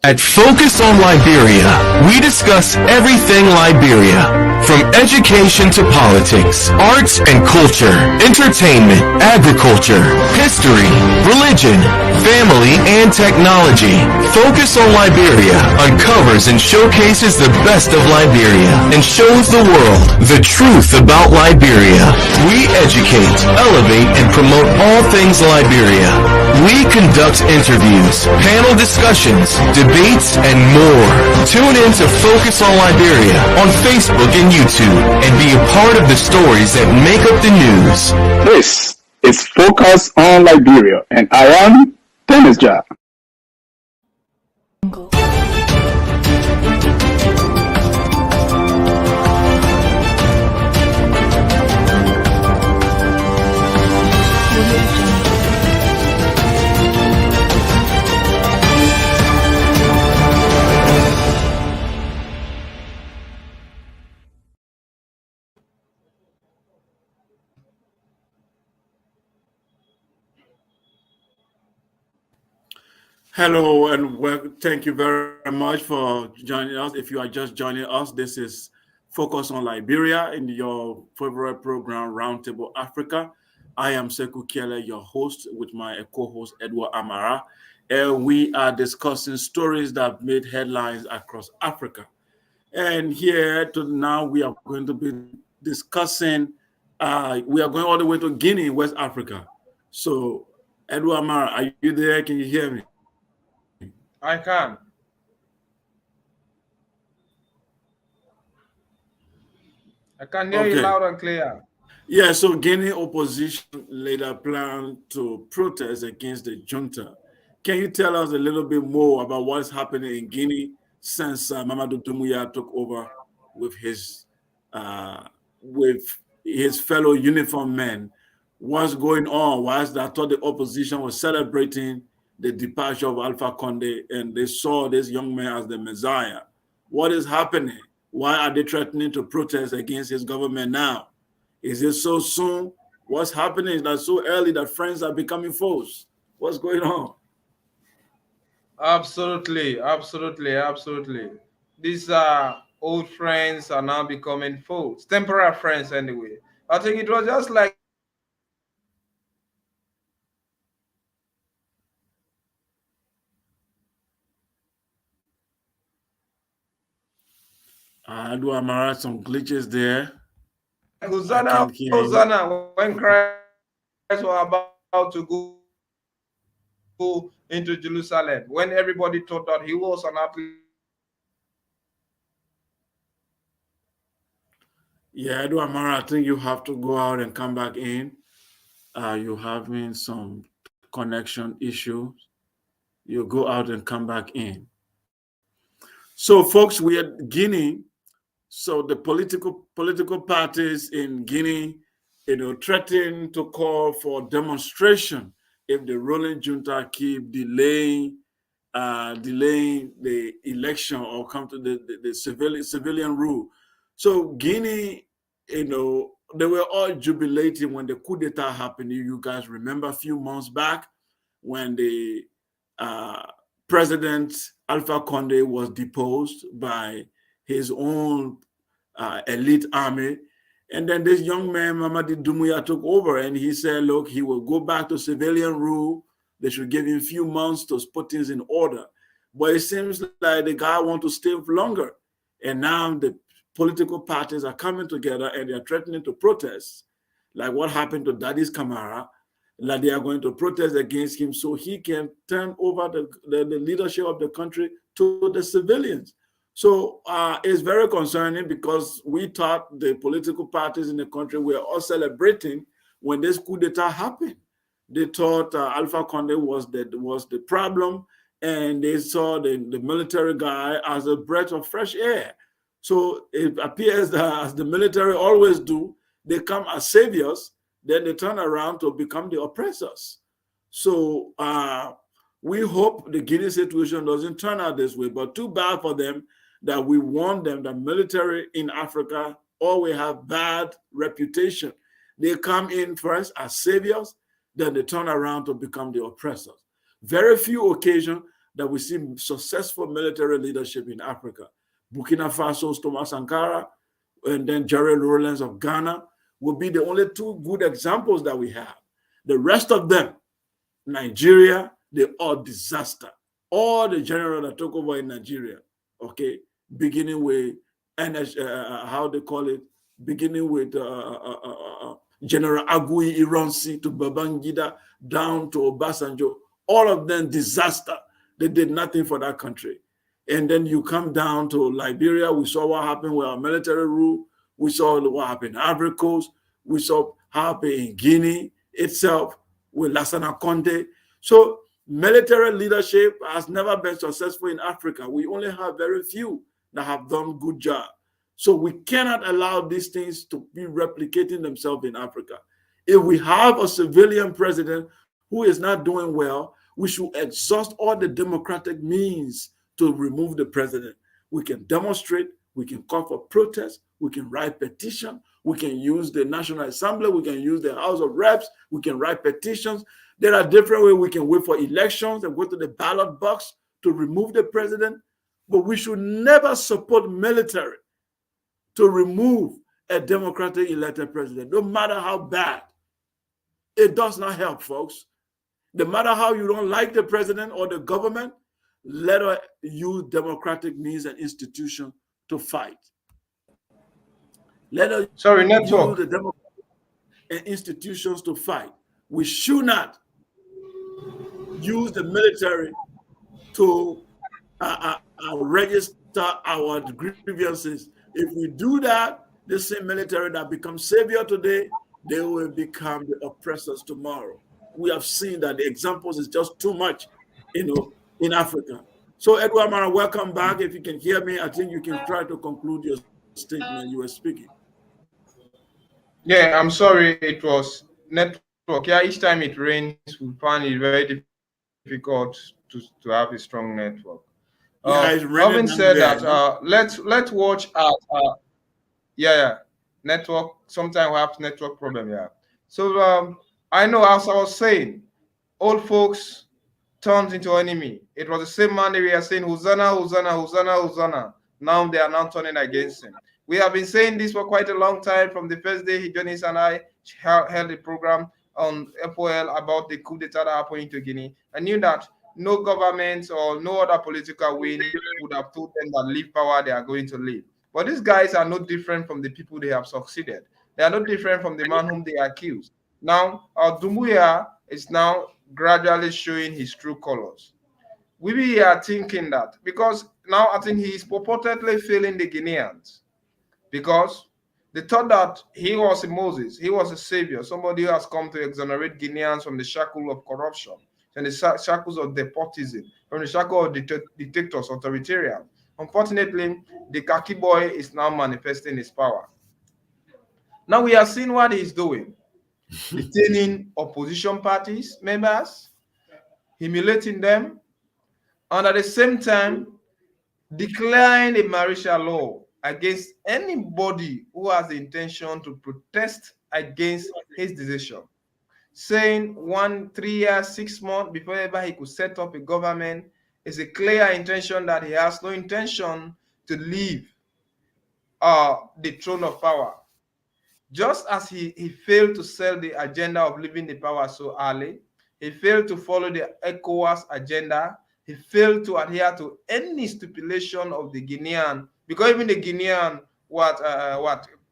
C: At Focus on Liberia, we discuss everything Liberia, from education to politics, arts and culture, entertainment, agriculture, history, religion, family, and technology. Focus on Liberia uncovers and showcases the best of Liberia and shows the world the truth about Liberia. We educate, elevate, and promote all things Liberia. We conduct interviews, panel discussions, debates, and more. Tune in to Focus on Liberia on Facebook and YouTube and be a part of the stories that make up the news.
D: This is Focus on Liberia, and I am Dennis Jah.
A: Hello and thank you very much for joining us. If you are just joining us, this is Focus on Liberia in your favorite program, Roundtable Africa. I am Sekou Keller, your host, with my co-host Edward Amara, and we are discussing stories that made headlines across Africa. And here to now, we are going to be discussing. We are going all the way to Guinea, West Africa. So, Edward Amara, are you there? Can you hear me?
B: I can. I can hear you
A: Okay.
B: loud and clear.
A: Yeah, so Guinea opposition later planned to protest against the junta. Can you tell us a little bit more about what's happening in Guinea since Mamadou Doumbouya took over with his uh, with his fellow uniformed men? What's going on? Why is that? I thought the opposition was celebrating the departure of Alpha Conde and they saw this young man as the Messiah. What is happening? Why are they threatening to protest against his government now? Is it so soon? What's happening is that so early that friends are becoming foes? What's going on?
B: Absolutely, absolutely, absolutely. These old friends are now becoming foes, temporary friends anyway. I think it was just like
A: I do Amara some glitches there. I
B: Hosanna,
A: can't hear you.
B: Hosanna, when Christ was about to go into Jerusalem, when everybody thought that he was an athlete.
A: Yeah, I do Amara. I think you have to go out and come back in. You're having some connection issues. You go out and come back in. So, folks, we are Guinea. So the political parties in Guinea, threaten to call for demonstration if the ruling junta keep delaying the election or come to the civilian rule. So Guinea, they were all jubilating when the coup d'etat happened. You guys remember a few months back when the uh, President Alpha Conde was deposed by his own elite army. And then this young man, Mamadi Doumbouya, took over and he said, look, he will go back to civilian rule. They should give him a few months to put things in order. But it seems like the guy wants to stay longer. And now the political parties are coming together and they're threatening to protest, like what happened to Daddy's Camara, like they are going to protest against him so he can turn over the leadership of the country to the civilians. So it's very concerning because we thought the political parties in the country were all celebrating when this coup d'etat happened. They thought Alpha Conde was the problem, and they saw the military guy as a breath of fresh air. So it appears that, as the military always do, they come as saviors, then they turn around to become the oppressors. So we hope the Guinea situation doesn't turn out this way, but too bad for them that we warn them that military in Africa always have bad reputation. They come in first as saviors, then they turn around to become the oppressors. Very few occasions that we see successful military leadership in Africa. Burkina Faso's Thomas Sankara and then Jerry Lawrence of Ghana will be the only two good examples that we have. The rest of them, Nigeria, they are disaster. All the generals that took over in Nigeria, okay, beginning with how they call it, beginning with General Agui Ironsi to Babangida down to Obasanjo, all of them disaster. They did nothing for that country. And then you come down to Liberia, we saw what happened with our military rule. We saw what happened in Ivory Coast. We saw what happened in Guinea itself with Lassana Conte. So military leadership has never been successful in Africa. We only have very few that have done good job. So we cannot allow these things to be replicating themselves in Africa. If we have a civilian president who is not doing well, we should exhaust all the democratic means to remove the president. We can demonstrate, we can call for protest, we can write petition, We can use the National Assembly. We can use the House of Reps. We can write petitions. There are different ways we can wait for elections and go to the ballot box to remove the president. But we should never support military to remove a democratically elected president, no matter how bad. It does not help, folks. No matter how you don't like the president or the government, let us use democratic means and institutions to fight. Let us use the democratic and institutions to fight. We should not use the military to register our grievances. If we do that, the same military that becomes savior today, they will become the oppressors tomorrow. We have seen that the examples is just too much, in Africa. So, Edward Amara, welcome back. If you can hear me, I think you can try to conclude your statement you were speaking.
B: Yeah, I'm sorry, it was network. Yeah, each time it rains, we find it very difficult to have a strong network. Having said that, let's watch network. Sometimes we have network problem. Yeah. So I know, as I was saying, old folks turned into enemy. It was the same man that we are saying Hosanna, Hosanna, Hosanna, Hosanna. Now they are now turning against him. We have been saying this for quite a long time. From the first day Jonas and I held a program on FOL about the coup d'etat that happened into Guinea. I knew that no government or no other political wing would have told them that leave power, they are going to leave. But these guys are no different from the people they have succeeded. They are no different from the man whom they accused. Now, Doumbouya is now gradually showing his true colors. We are thinking that because now I think he is purportedly failing the Guineans because they thought that he was a Moses, he was a savior, somebody who has come to exonerate Guineans from the shackle of corruption, from the shackles of despotism, from the shackle of dictators, authoritarian. Unfortunately, the khaki boy is now manifesting his power. Now we are seeing what he's doing. Detaining opposition parties members, humiliating them, and at the same time declaring a martial law against anybody who has the intention to protest against his decision, saying 3 years, 6 months before ever he could set up a government is a clear intention that he has no intention to leave the throne of power. Just as he failed to sell the agenda of leaving the power so early, he failed to follow the ECOWAS agenda, he failed to adhere to any stipulation of the Guinean, because even the Guinean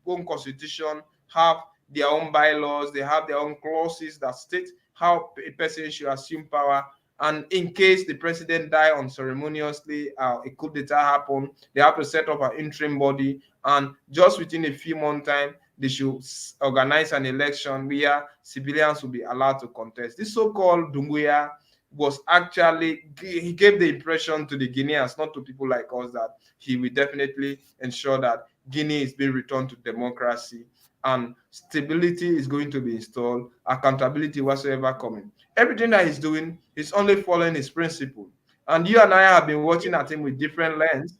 B: own constitution have their own bylaws, they have their own clauses that state how a person should assume power. And in case the president die unceremoniously, a coup d'etat happen, they have to set up an interim body, and just within a few months' time, they should organize an election where civilians will be allowed to contest. This so-called Doumbouya was actually, he gave the impression to the Guineans, not to people like us, that he will definitely ensure that Guinea is being returned to democracy and stability is going to be installed, accountability whatsoever coming. Everything that he's doing is only following his principle. And you and I have been watching at him with different lens.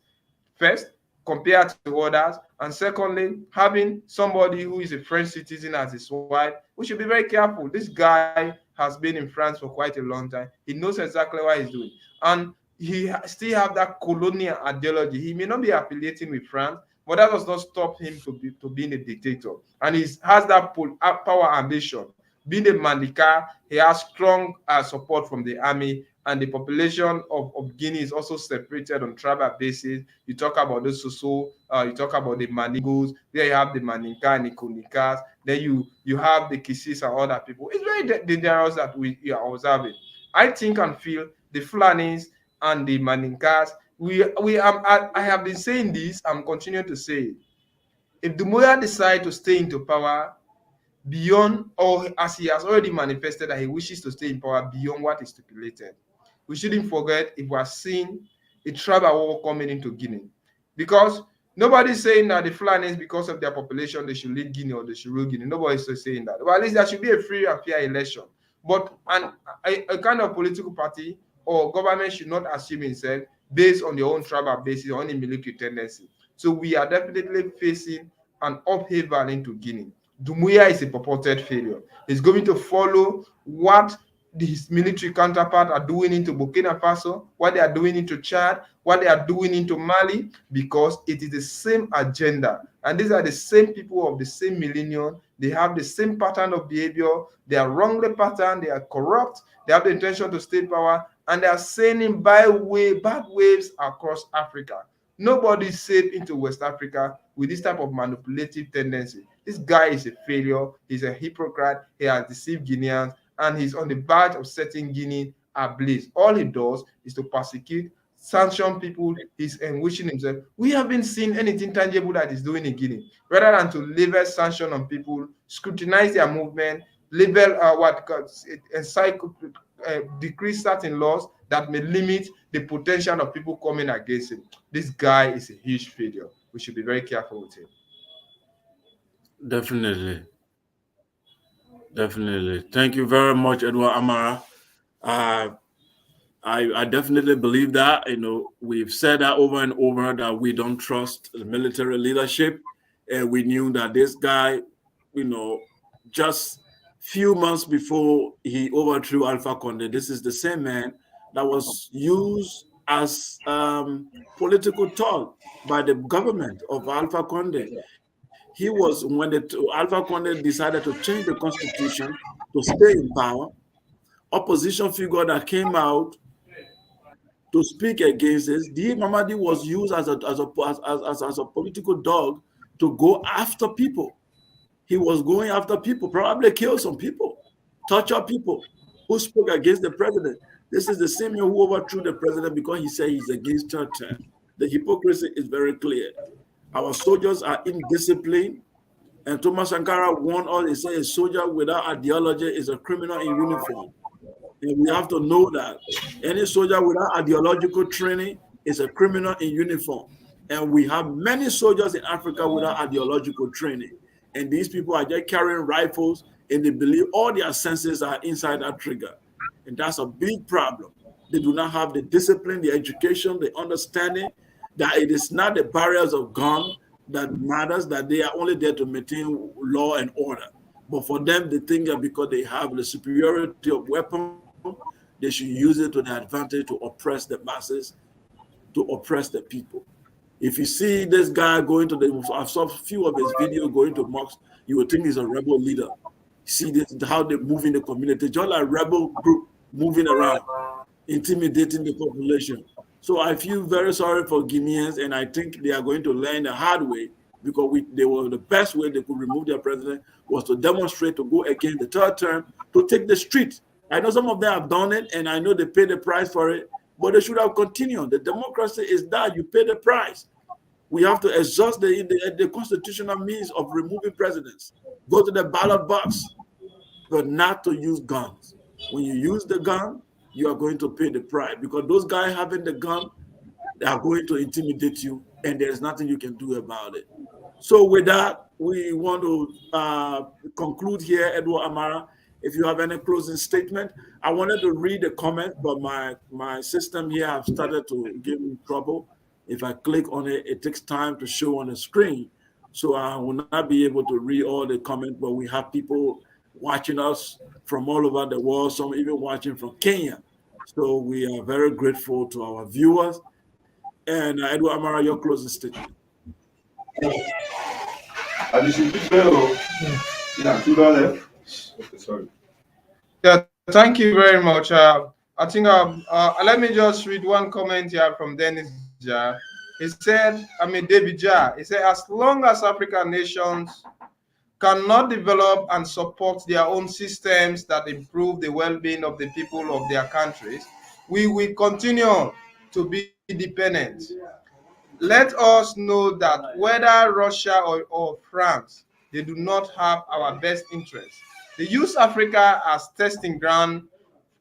B: First, compared to others, and secondly, having somebody who is a French citizen as his wife, we should be very careful. This guy has been in France for quite a long time. He knows exactly what he's doing, and he still have that colonial ideology. He may not be affiliating with France, but that does not stop him to being a dictator. And he has that power ambition. Being a Mandika, he has strong support from the army, and the population of Guinea is also separated on tribal basis. You talk about the Soso, you talk about the Manigos, there you have the Maninka and the Konikas, then you have the Kisis and other people. It's very dangerous that we are observing. I think and feel the Fulanis and the Maninkas, I have been saying this, I'm continuing to say it. If Doumbouya decides to stay into power beyond, or as he has already manifested that he wishes to stay in power beyond what is stipulated, we shouldn't forget if we are seeing a tribal war coming into Guinea. Because nobody's saying that the Fulanis, because of their population, they should lead Guinea or they should rule Guinea. Nobody's saying that. Well, at least there should be a free and fair election. But a kind of political party or government should not assume itself based on their own tribal basis or any military tendency. So we are definitely facing an upheaval into Guinea. Doumbouya is a purported failure. He's going to follow what his military counterpart are doing into Burkina Faso, what they are doing into Chad, what they are doing into Mali, because it is the same agenda. And these are the same people of the same millennium. They have the same pattern of behavior. They are wrongly patterned. They are corrupt. They have the intention to state power. And they are sending bad waves across Africa. Nobody is safe into West Africa with this type of manipulative tendency. This guy is a failure. He's a hypocrite. He has deceived Guineans, and he's on the verge of setting Guinea ablaze. All he does is to persecute, sanction people. He's enriching himself. We haven't seen anything tangible that he's doing in Guinea. Rather than to level sanction on people, scrutinize their movement, level decrease certain laws that may limit the potential of people coming against him. This guy is a huge failure. We should be very careful with him.
A: Definitely. Definitely. Thank you very much, Edward Amara. I definitely believe that. We've said that over and over that we don't trust the military leadership. And we knew that this guy, just few months before he overthrew Alpha Conde, this is the same man that was used as political tool by the government of Alpha Conde. He was, when Alpha Conde decided to change the constitution to stay in power, opposition figure that came out to speak against this, D. Mamadi was used as a political dog to go after people. He was going after people, probably kill some people, torture people who spoke against the president. This is the same man who overthrew the president because he said he's against third term. The hypocrisy is very clear. Our soldiers are indisciplined, and Thomas Sankara warned us. He said a soldier without ideology is a criminal in uniform. And we have to know that any soldier without ideological training is a criminal in uniform. And we have many soldiers in Africa without ideological training. And these people are just carrying rifles and they believe all their senses are inside that trigger. And that's a big problem. They do not have the discipline, the education, the understanding that it is not the barriers of gun that matters, that they are only there to maintain law and order. But for them, they think that because they have the superiority of weapons, they should use it to their advantage to oppress the masses, to oppress the people. If you see this guy going to I saw a few of his videos going to mosques, you would think he's a rebel leader. See this, how they move in the community, just like rebel group moving around, intimidating the population. So I feel very sorry for Guineans, and I think they are going to learn the hard way, because the best way they could remove their president was to demonstrate, to go against the third term, to take the street. I know some of them have done it, and I know they paid the price for it, but they should have continued. The democracy is that you pay the price. We have to exhaust the constitutional means of removing presidents. Go to the ballot box, but not to use guns. When you use the gun, you are going to pay the price, because those guys having the gun, they are going to intimidate you, and there's nothing you can do about it. So with that, we want to conclude here, Edward Amara. If you have any closing statement, I wanted to read the comment, but my system here have started to give me trouble. If I click on it, it takes time to show on the screen. So I will not be able to read all the comments, but we have people watching us from all over the world, some even watching from Kenya. So we are very grateful to our viewers. And Edward Amara, your closing statement.
B: Yeah, thank you very much. I think let me just read one comment here from Dennis Ja. He said, David Ja, he said, as long as African nations cannot develop and support their own systems that improve the well-being of the people of their countries, we will continue to be dependent. Let us know that whether Russia or France, they do not have our best interests. They use Africa as testing ground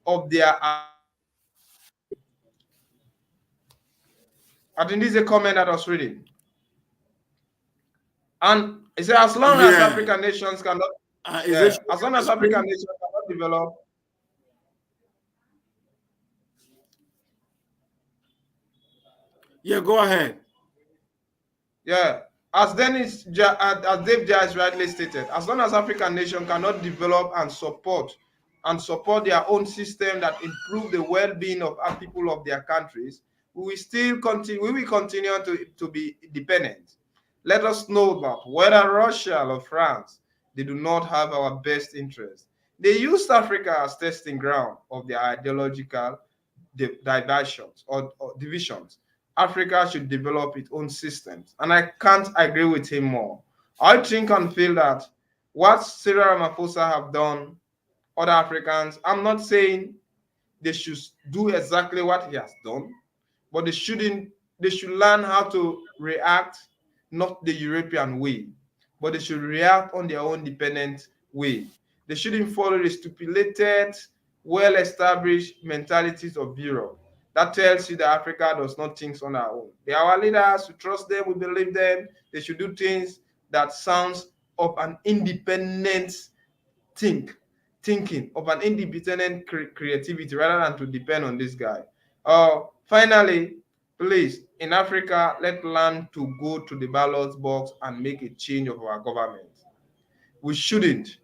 B: of their. I think this is a comment that I was reading. And it said, as long as African nations cannot, as long as African nations cannot develop.
A: Yeah, go ahead.
B: Yeah, as Dave Jais rightly stated, as long as African nation cannot develop and support their own system that improve the well-being of our people of their countries, we will continue to be dependent. Let us know that whether Russia or France, they do not have our best interest. They used Africa as testing ground of their ideological diversions or divisions. Africa should develop its own systems. And I can't agree with him more. I think and feel that what Cyril Ramaphosa have done, other Africans, I'm not saying they should do exactly what he has done, but they should learn how to react, not the European way, but they should react on their own dependent way. They shouldn't follow the stipulated, well-established mentalities of Europe. That tells you that Africa does not think on our own. They are our leaders, we trust them, we believe them. They should do things that sounds of an independent thinking, of an independent creativity, rather than to depend on this guy. Finally, please, in Africa, let's learn to go to the ballot box and make a change of our government. We shouldn't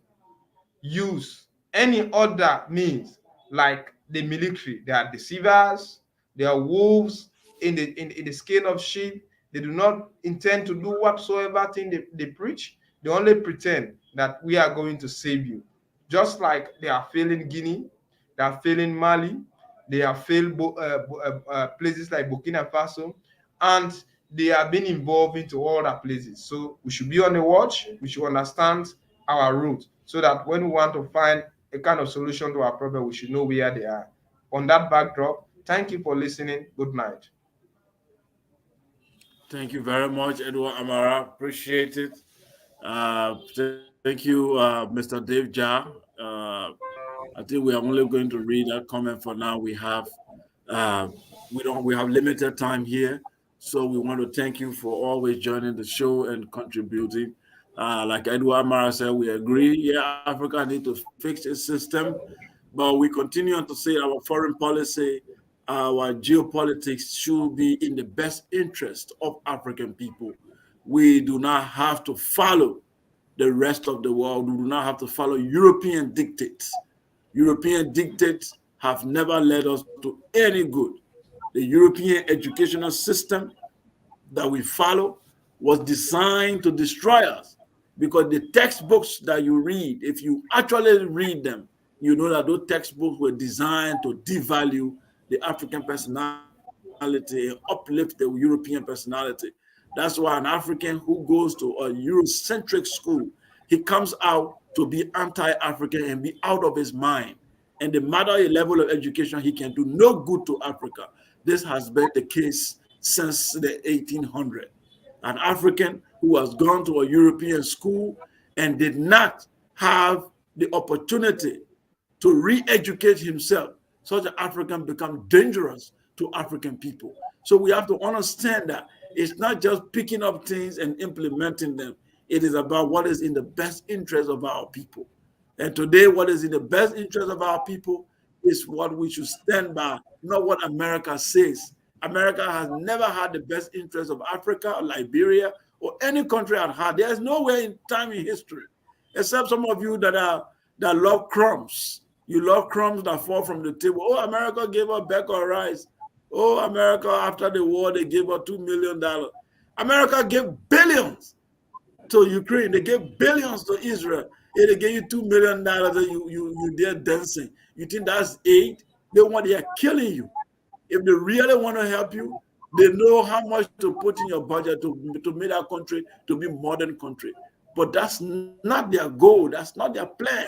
B: use any other means like the military. They are deceivers, they are wolves in the skin of sheep. They do not intend to do whatsoever thing they preach. They only pretend that we are going to save you. Just like they are failing Guinea, they are failing Mali, they have failed places like Burkina Faso, and they have been involved into all other places. So we should be on the watch. We should understand our route so that when we want to find a kind of solution to our problem, we should know where they are. On that backdrop, thank you for listening. Good night.
A: Thank you very much, Edward Amara. Appreciate it. Thank you, Mr. Dave Jar. I think we are only going to read that comment for now. Uh, we have limited time here, so we want to thank you for always joining the show and contributing. Like Edward Amara said, we agree. Yeah, Africa needs to fix its system, but we continue to say our foreign policy, our geopolitics should be in the best interest of African people. We do not have to follow the rest of the world. We do not have to follow European dictates. European dictates have never led us to any good. The European educational system that we follow was designed to destroy us because the textbooks that you read, if you actually read them, you know that those textbooks were designed to devalue the African personality, uplift the European personality. That's why an African who goes to a Eurocentric school, he comes out to be anti-African and be out of his mind. And the matter a level of education, he can do no good to Africa. This has been the case since the 1800s. An African who has gone to a European school and did not have the opportunity to re-educate himself, such an African become dangerous to African people. So we have to understand that it's not just picking up things and implementing them. It is about what is in the best interest of our people. And today, what is in the best interest of our people is what we should stand by, not what America says. America has never had the best interest of Africa or Liberia or any country at heart. There is nowhere in time in history, except some of you that love crumbs. You love crumbs that fall from the table. Oh, America gave us bag of rice. Oh, America, after the war, they gave us $2 million. America gave billions to Ukraine. They gave billions to Israel. And they gave you $2 million and you there dancing. You think that's aid? They are killing you. If they really want to help you, they know how much to put in your budget to make that country to be a modern country. But that's not their goal. That's not their plan.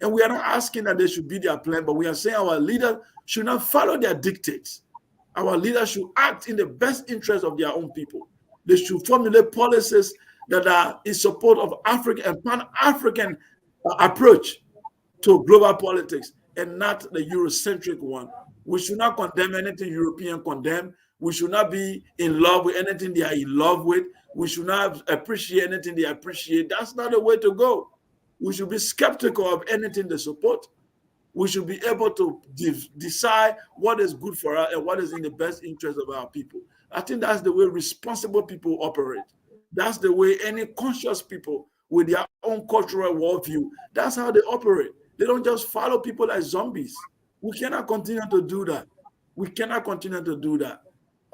A: And we are not asking that they should be their plan, but we are saying our leaders should not follow their dictates. Our leaders should act in the best interest of their own people. They should formulate policies that are in support of African and Pan-African approach to global politics and not the Eurocentric one. We should not condemn anything European condemn. We should not be in love with anything they are in love with. We should not appreciate anything they appreciate. That's not the way to go. We should be skeptical of anything they support. We should be able to decide what is good for us and what is in the best interest of our people. I think that's the way responsible people operate. That's the way any conscious people with their own cultural worldview, that's how they operate. They don't just follow people like zombies. We cannot continue to do that. We cannot continue to do that.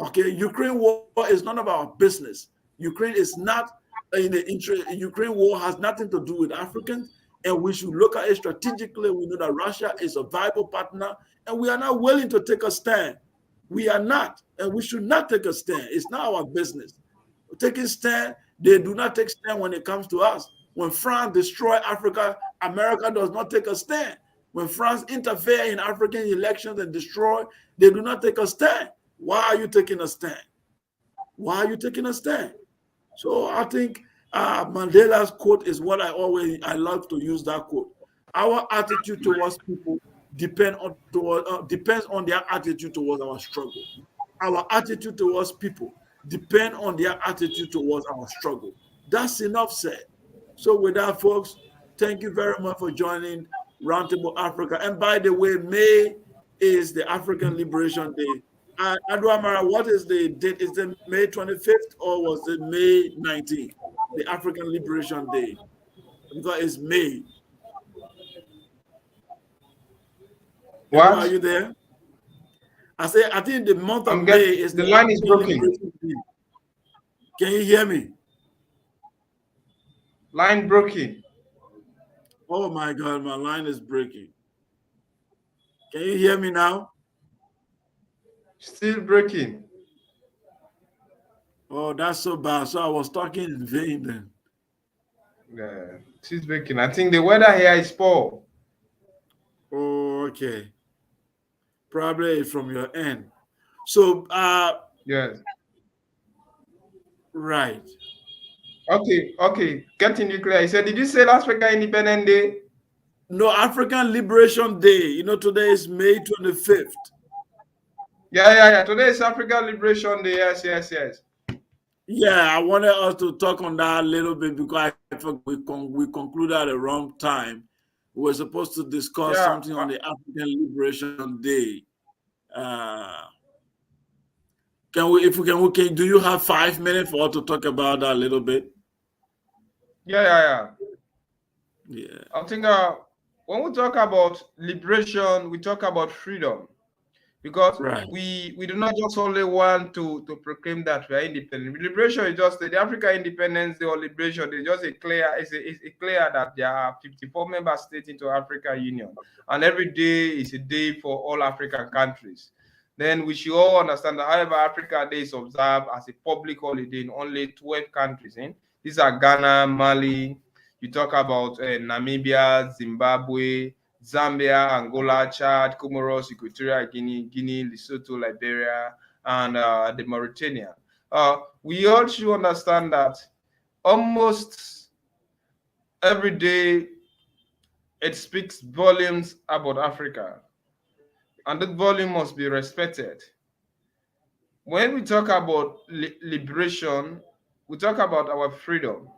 A: Okay, Ukraine war is none of our business. Ukraine is not in the interest. Ukraine war has nothing to do with Africans, and we should look at it strategically. We know that Russia is a viable partner, and we are not willing to take a stand. We are not, and we should not take a stand. It's not our business. Taking stand, they do not take stand when it comes to us. When France destroy Africa, America does not take a stand. When France interfere in African elections and destroy, they do not take a stand. Why are you taking a stand? Why are you taking a stand? So I think Mandela's quote is what I love to use that quote. Our attitude towards people depends on their attitude towards our struggle. Our attitude towards people depend on their attitude towards our struggle. That's enough said. So with that, folks, thank you very much for joining Roundtable Africa. And by the way, May is the African Liberation Day. Amara, what is the date? Is it May 25th or was it May 19th? The African Liberation Day. Because it's May.
B: What?
A: Are you there? I think the month of May is
B: the line is broken.
A: Can you hear me?
B: Line broken.
A: Oh my God, my line is breaking. Can you hear me now?
B: Still breaking.
A: Oh, that's so bad. So I was talking in vain then.
B: Yeah, she's breaking. I think the weather here is poor.
A: Oh, okay. Probably from your end. So
B: yes.
A: Right.
B: Okay. Getting you clear. He said, did you say last African Independence Day?
A: No, African Liberation Day. You know, today is May 25th.
B: Yeah. Today is African Liberation Day. Yes.
A: Yeah, I wanted us to talk on that a little bit because I thought we concluded at the wrong time. We were supposed to discuss something on the African Liberation Day. Do you have 5 minutes for us to talk about that a little bit?
B: Yeah.
A: Yeah.
B: I think when we talk about liberation, we talk about freedom. Because we do not just only want to proclaim that we are independent. Liberation is just the African Independence Day or Liberation. It's just it's clear that there are 54 member states into African Union, and every day is a day for all African countries. Then we should all understand that, however, Africa Day is observed as a public holiday in only 12 countries. These are Ghana, Mali. You talk about Namibia, Zimbabwe, Zambia, Angola, Chad, Comoros, Equatorial Guinea, Lesotho, Liberia, and the Mauritania. We all should understand that almost every day it speaks volumes about Africa, and that volume must be respected. When we talk about liberation, we talk about our freedom.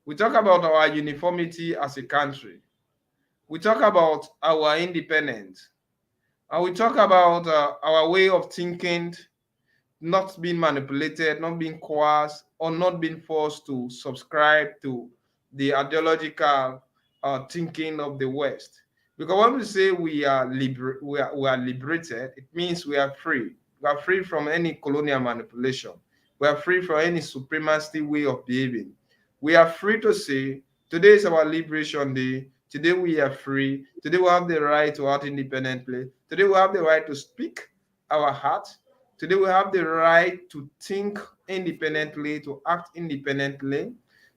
B: We talk about our uniformity as a country. We talk about our independence, and we talk about our way of thinking, not being manipulated, not being coerced, or not being forced to subscribe to the ideological thinking of the West. Because when we say we are liberated, it means we are free. We are free from any colonial manipulation. We are free from any supremacy way of behaving. We are free to say, today is our Liberation Day. Today we are free. Today we have the right to act independently. Today we have the right to speak our heart. Today we have the right to think independently, to act independently,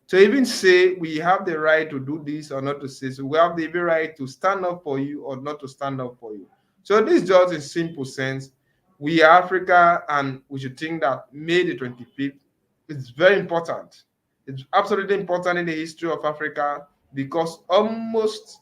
B: to even say we have the right to do this or not to say so. We have the right to stand up for you or not to stand up for you. So this is just in simple sense. We are Africa, and we should think that May the 25th is very important. It's absolutely important in the history of Africa, because almost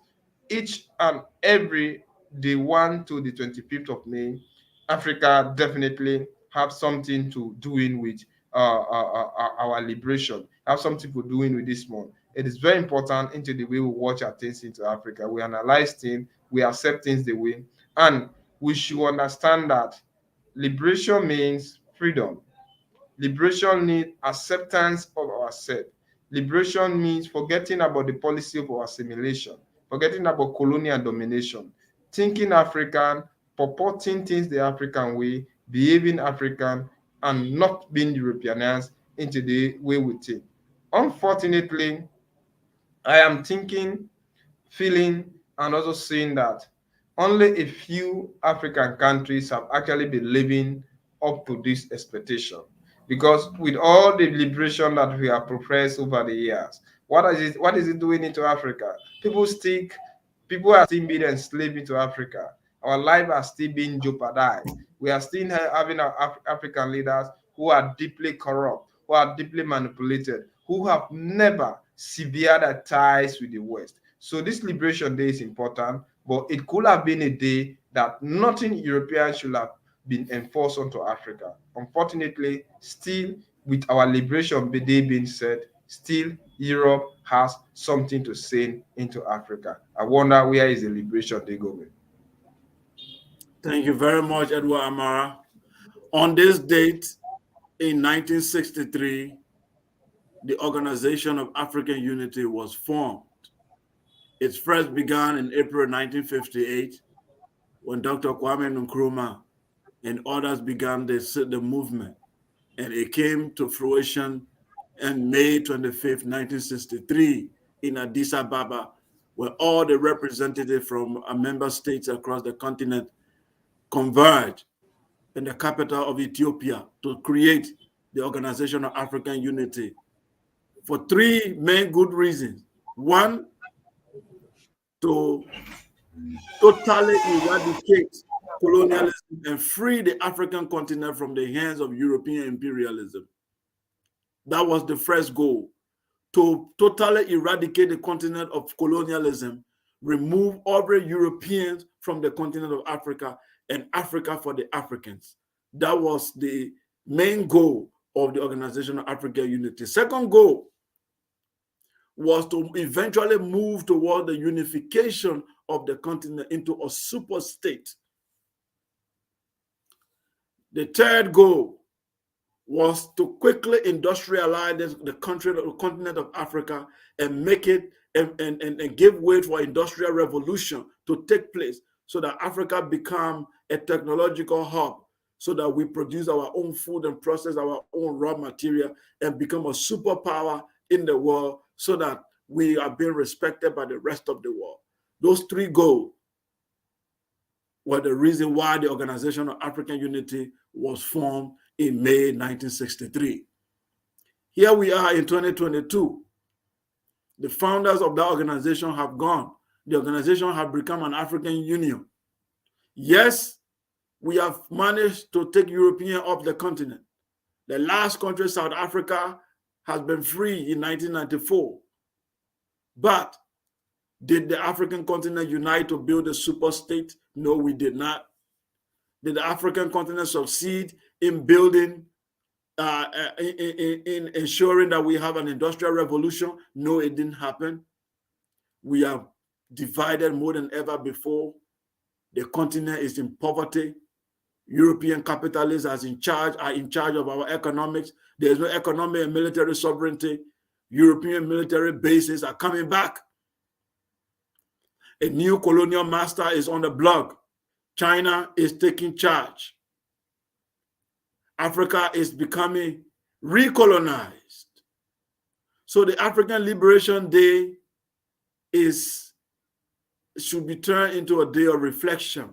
B: each and every day 1 to the 25th of May, Africa definitely have something to doing with our liberation, have something to doing with this month. It is very important into the way we watch our things into Africa. We analyze things, we accept things the way, and we should understand that liberation means freedom. Liberation needs acceptance of ourselves. Liberation means forgetting about the policy of our assimilation, forgetting about colonial domination, thinking African, purporting things the African way, behaving African, and not being Europeanized into the way we think. Unfortunately, I am thinking, feeling, and also seeing that only a few African countries have actually been living up to this expectation. Because with all the liberation that we have professed over the years, what is it doing into Africa? People are still being enslaved into Africa. Our lives are still being jeopardized. We are still having our African leaders who are deeply corrupt, who are deeply manipulated, who have never severed their ties with the West. So this Liberation Day is important, but it could have been a day that nothing European should have been enforced onto Africa. Unfortunately, still with our Liberation Day being said, still Europe has something to say into Africa. I wonder where is the Liberation Day going?
A: Thank you very much, Edward Amara. On this date in 1963, the Organization of African Unity was formed. It first began in April 1958 when Dr. Kwame Nkrumah and others began the movement. And it came to fruition on May 25th, 1963 in Addis Ababa, where all the representatives from member states across the continent converged in the capital of Ethiopia to create the Organization of African Unity for three main good reasons. One, to totally eradicate colonialism and free the African continent from the hands of European imperialism. That was the first goal, to totally eradicate the continent of colonialism, remove every Europeans from the continent of Africa, and Africa for the Africans. That was the main goal of the Organization of African Unity. Second goal was to eventually move toward the unification of the continent into a super state. The third goal was to quickly industrialize the continent of Africa and make it and give way for industrial revolution to take place so that Africa become a technological hub, so that we produce our own food and process our own raw material and become a superpower in the world so that we are being respected by the rest of the world. Those three goals were the reason why the Organization of African Unity was formed in May 1963. Here we are in 2022. The founders of that organization have gone. The organization has become an African Union. Yes, we have managed to take Europeans off the continent. The last country, South Africa, has been free in 1994. But did the African continent unite to build a super state? No, we did not. Did the African continent succeed in building, in ensuring that we have an industrial revolution? No, it didn't happen. We are divided more than ever before. The continent is in poverty. European capitalists are in charge of our economics. There's no economic and military sovereignty. European military bases are coming back. A new colonial master is on the block. China is taking charge. Africa is becoming recolonized. So the African Liberation Day should be turned into a day of reflection,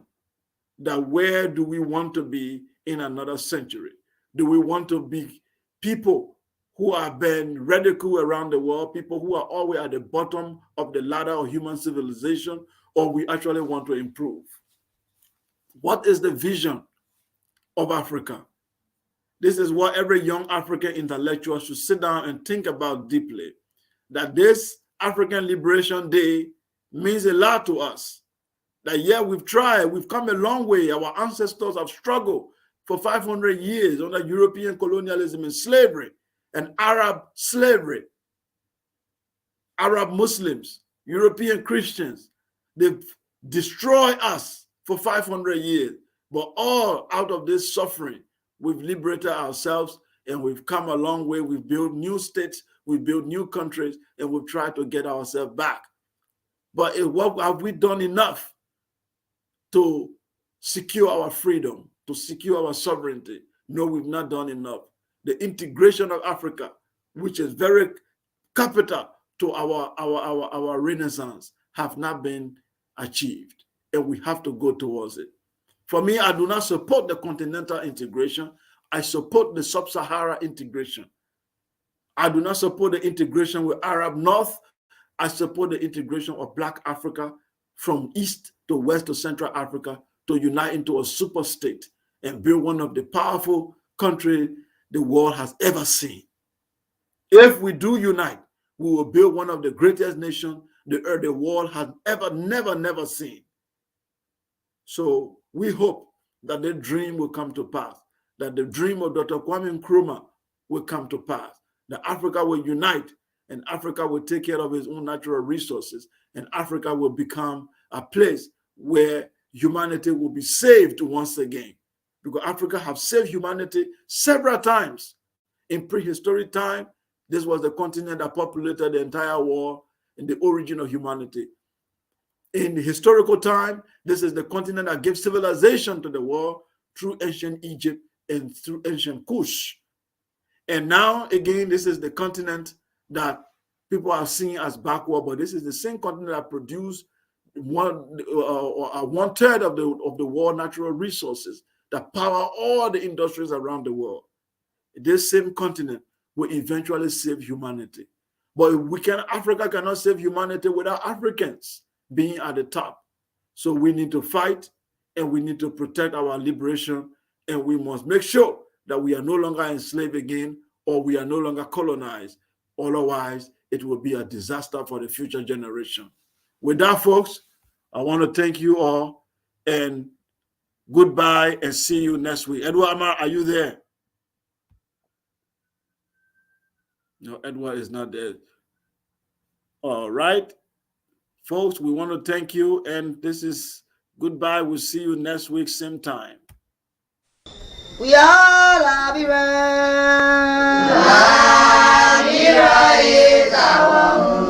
A: that where do we want to be in another century? Do we want to be people who have been ridiculed around the world, people who are always at the bottom of the ladder of human civilization, or we actually want to improve? What is the vision of Africa? This is what every young African intellectual should sit down and think about deeply, that this African Liberation Day means a lot to us. That yeah, we've tried, we've come a long way. Our ancestors have struggled for 500 years under European colonialism and slavery and Arab slavery. Arab Muslims, European Christians, they've destroyed us for 500 years. But all out of this suffering, we've liberated ourselves and we've come a long way. We've built new states, we've built new countries, and we've tried to get ourselves back. But what have we done enough to secure our freedom, to secure our sovereignty? No, we've not done enough. The integration of Africa, which is very capital to our renaissance, have not been achieved, and we have to go towards it. For me, I do not support the continental integration. I support the sub-Sahara integration. I do not support the integration with Arab North. I support the integration of Black Africa from east to west to Central Africa to unite into a super state and build one of the powerful countries the world has ever seen. If we do unite, we will build one of the greatest nations the world has never seen. So we hope that the dream will come to pass, that the dream of Dr. Kwame Nkrumah will come to pass, that Africa will unite and Africa will take care of its own natural resources, and Africa will become a place where humanity will be saved once again. Because Africa has saved humanity several times. In prehistoric time, this was the continent that populated the entire world in the origin of humanity. In the historical time, this is the continent that gave civilization to the world through ancient Egypt and through ancient Kush. And now, again, this is the continent that people are seeing as backward, but this is the same continent that produced one-third of the world natural resources that power all the industries around the world. This same continent will eventually save humanity. But Africa cannot save humanity without Africans being at the top. So we need to fight, and we need to protect our liberation, and we must make sure that we are no longer enslaved again, or we are no longer colonized. Otherwise, it will be a disaster for the future generation. With that, folks, I want to thank you all, and goodbye, and see you next week. Edward Amara, are you there? No, Edward is not there. All right. Folks, we want to thank you, and this is goodbye. We'll see you next week, same time.
E: We are Liberia. Liberia is our home.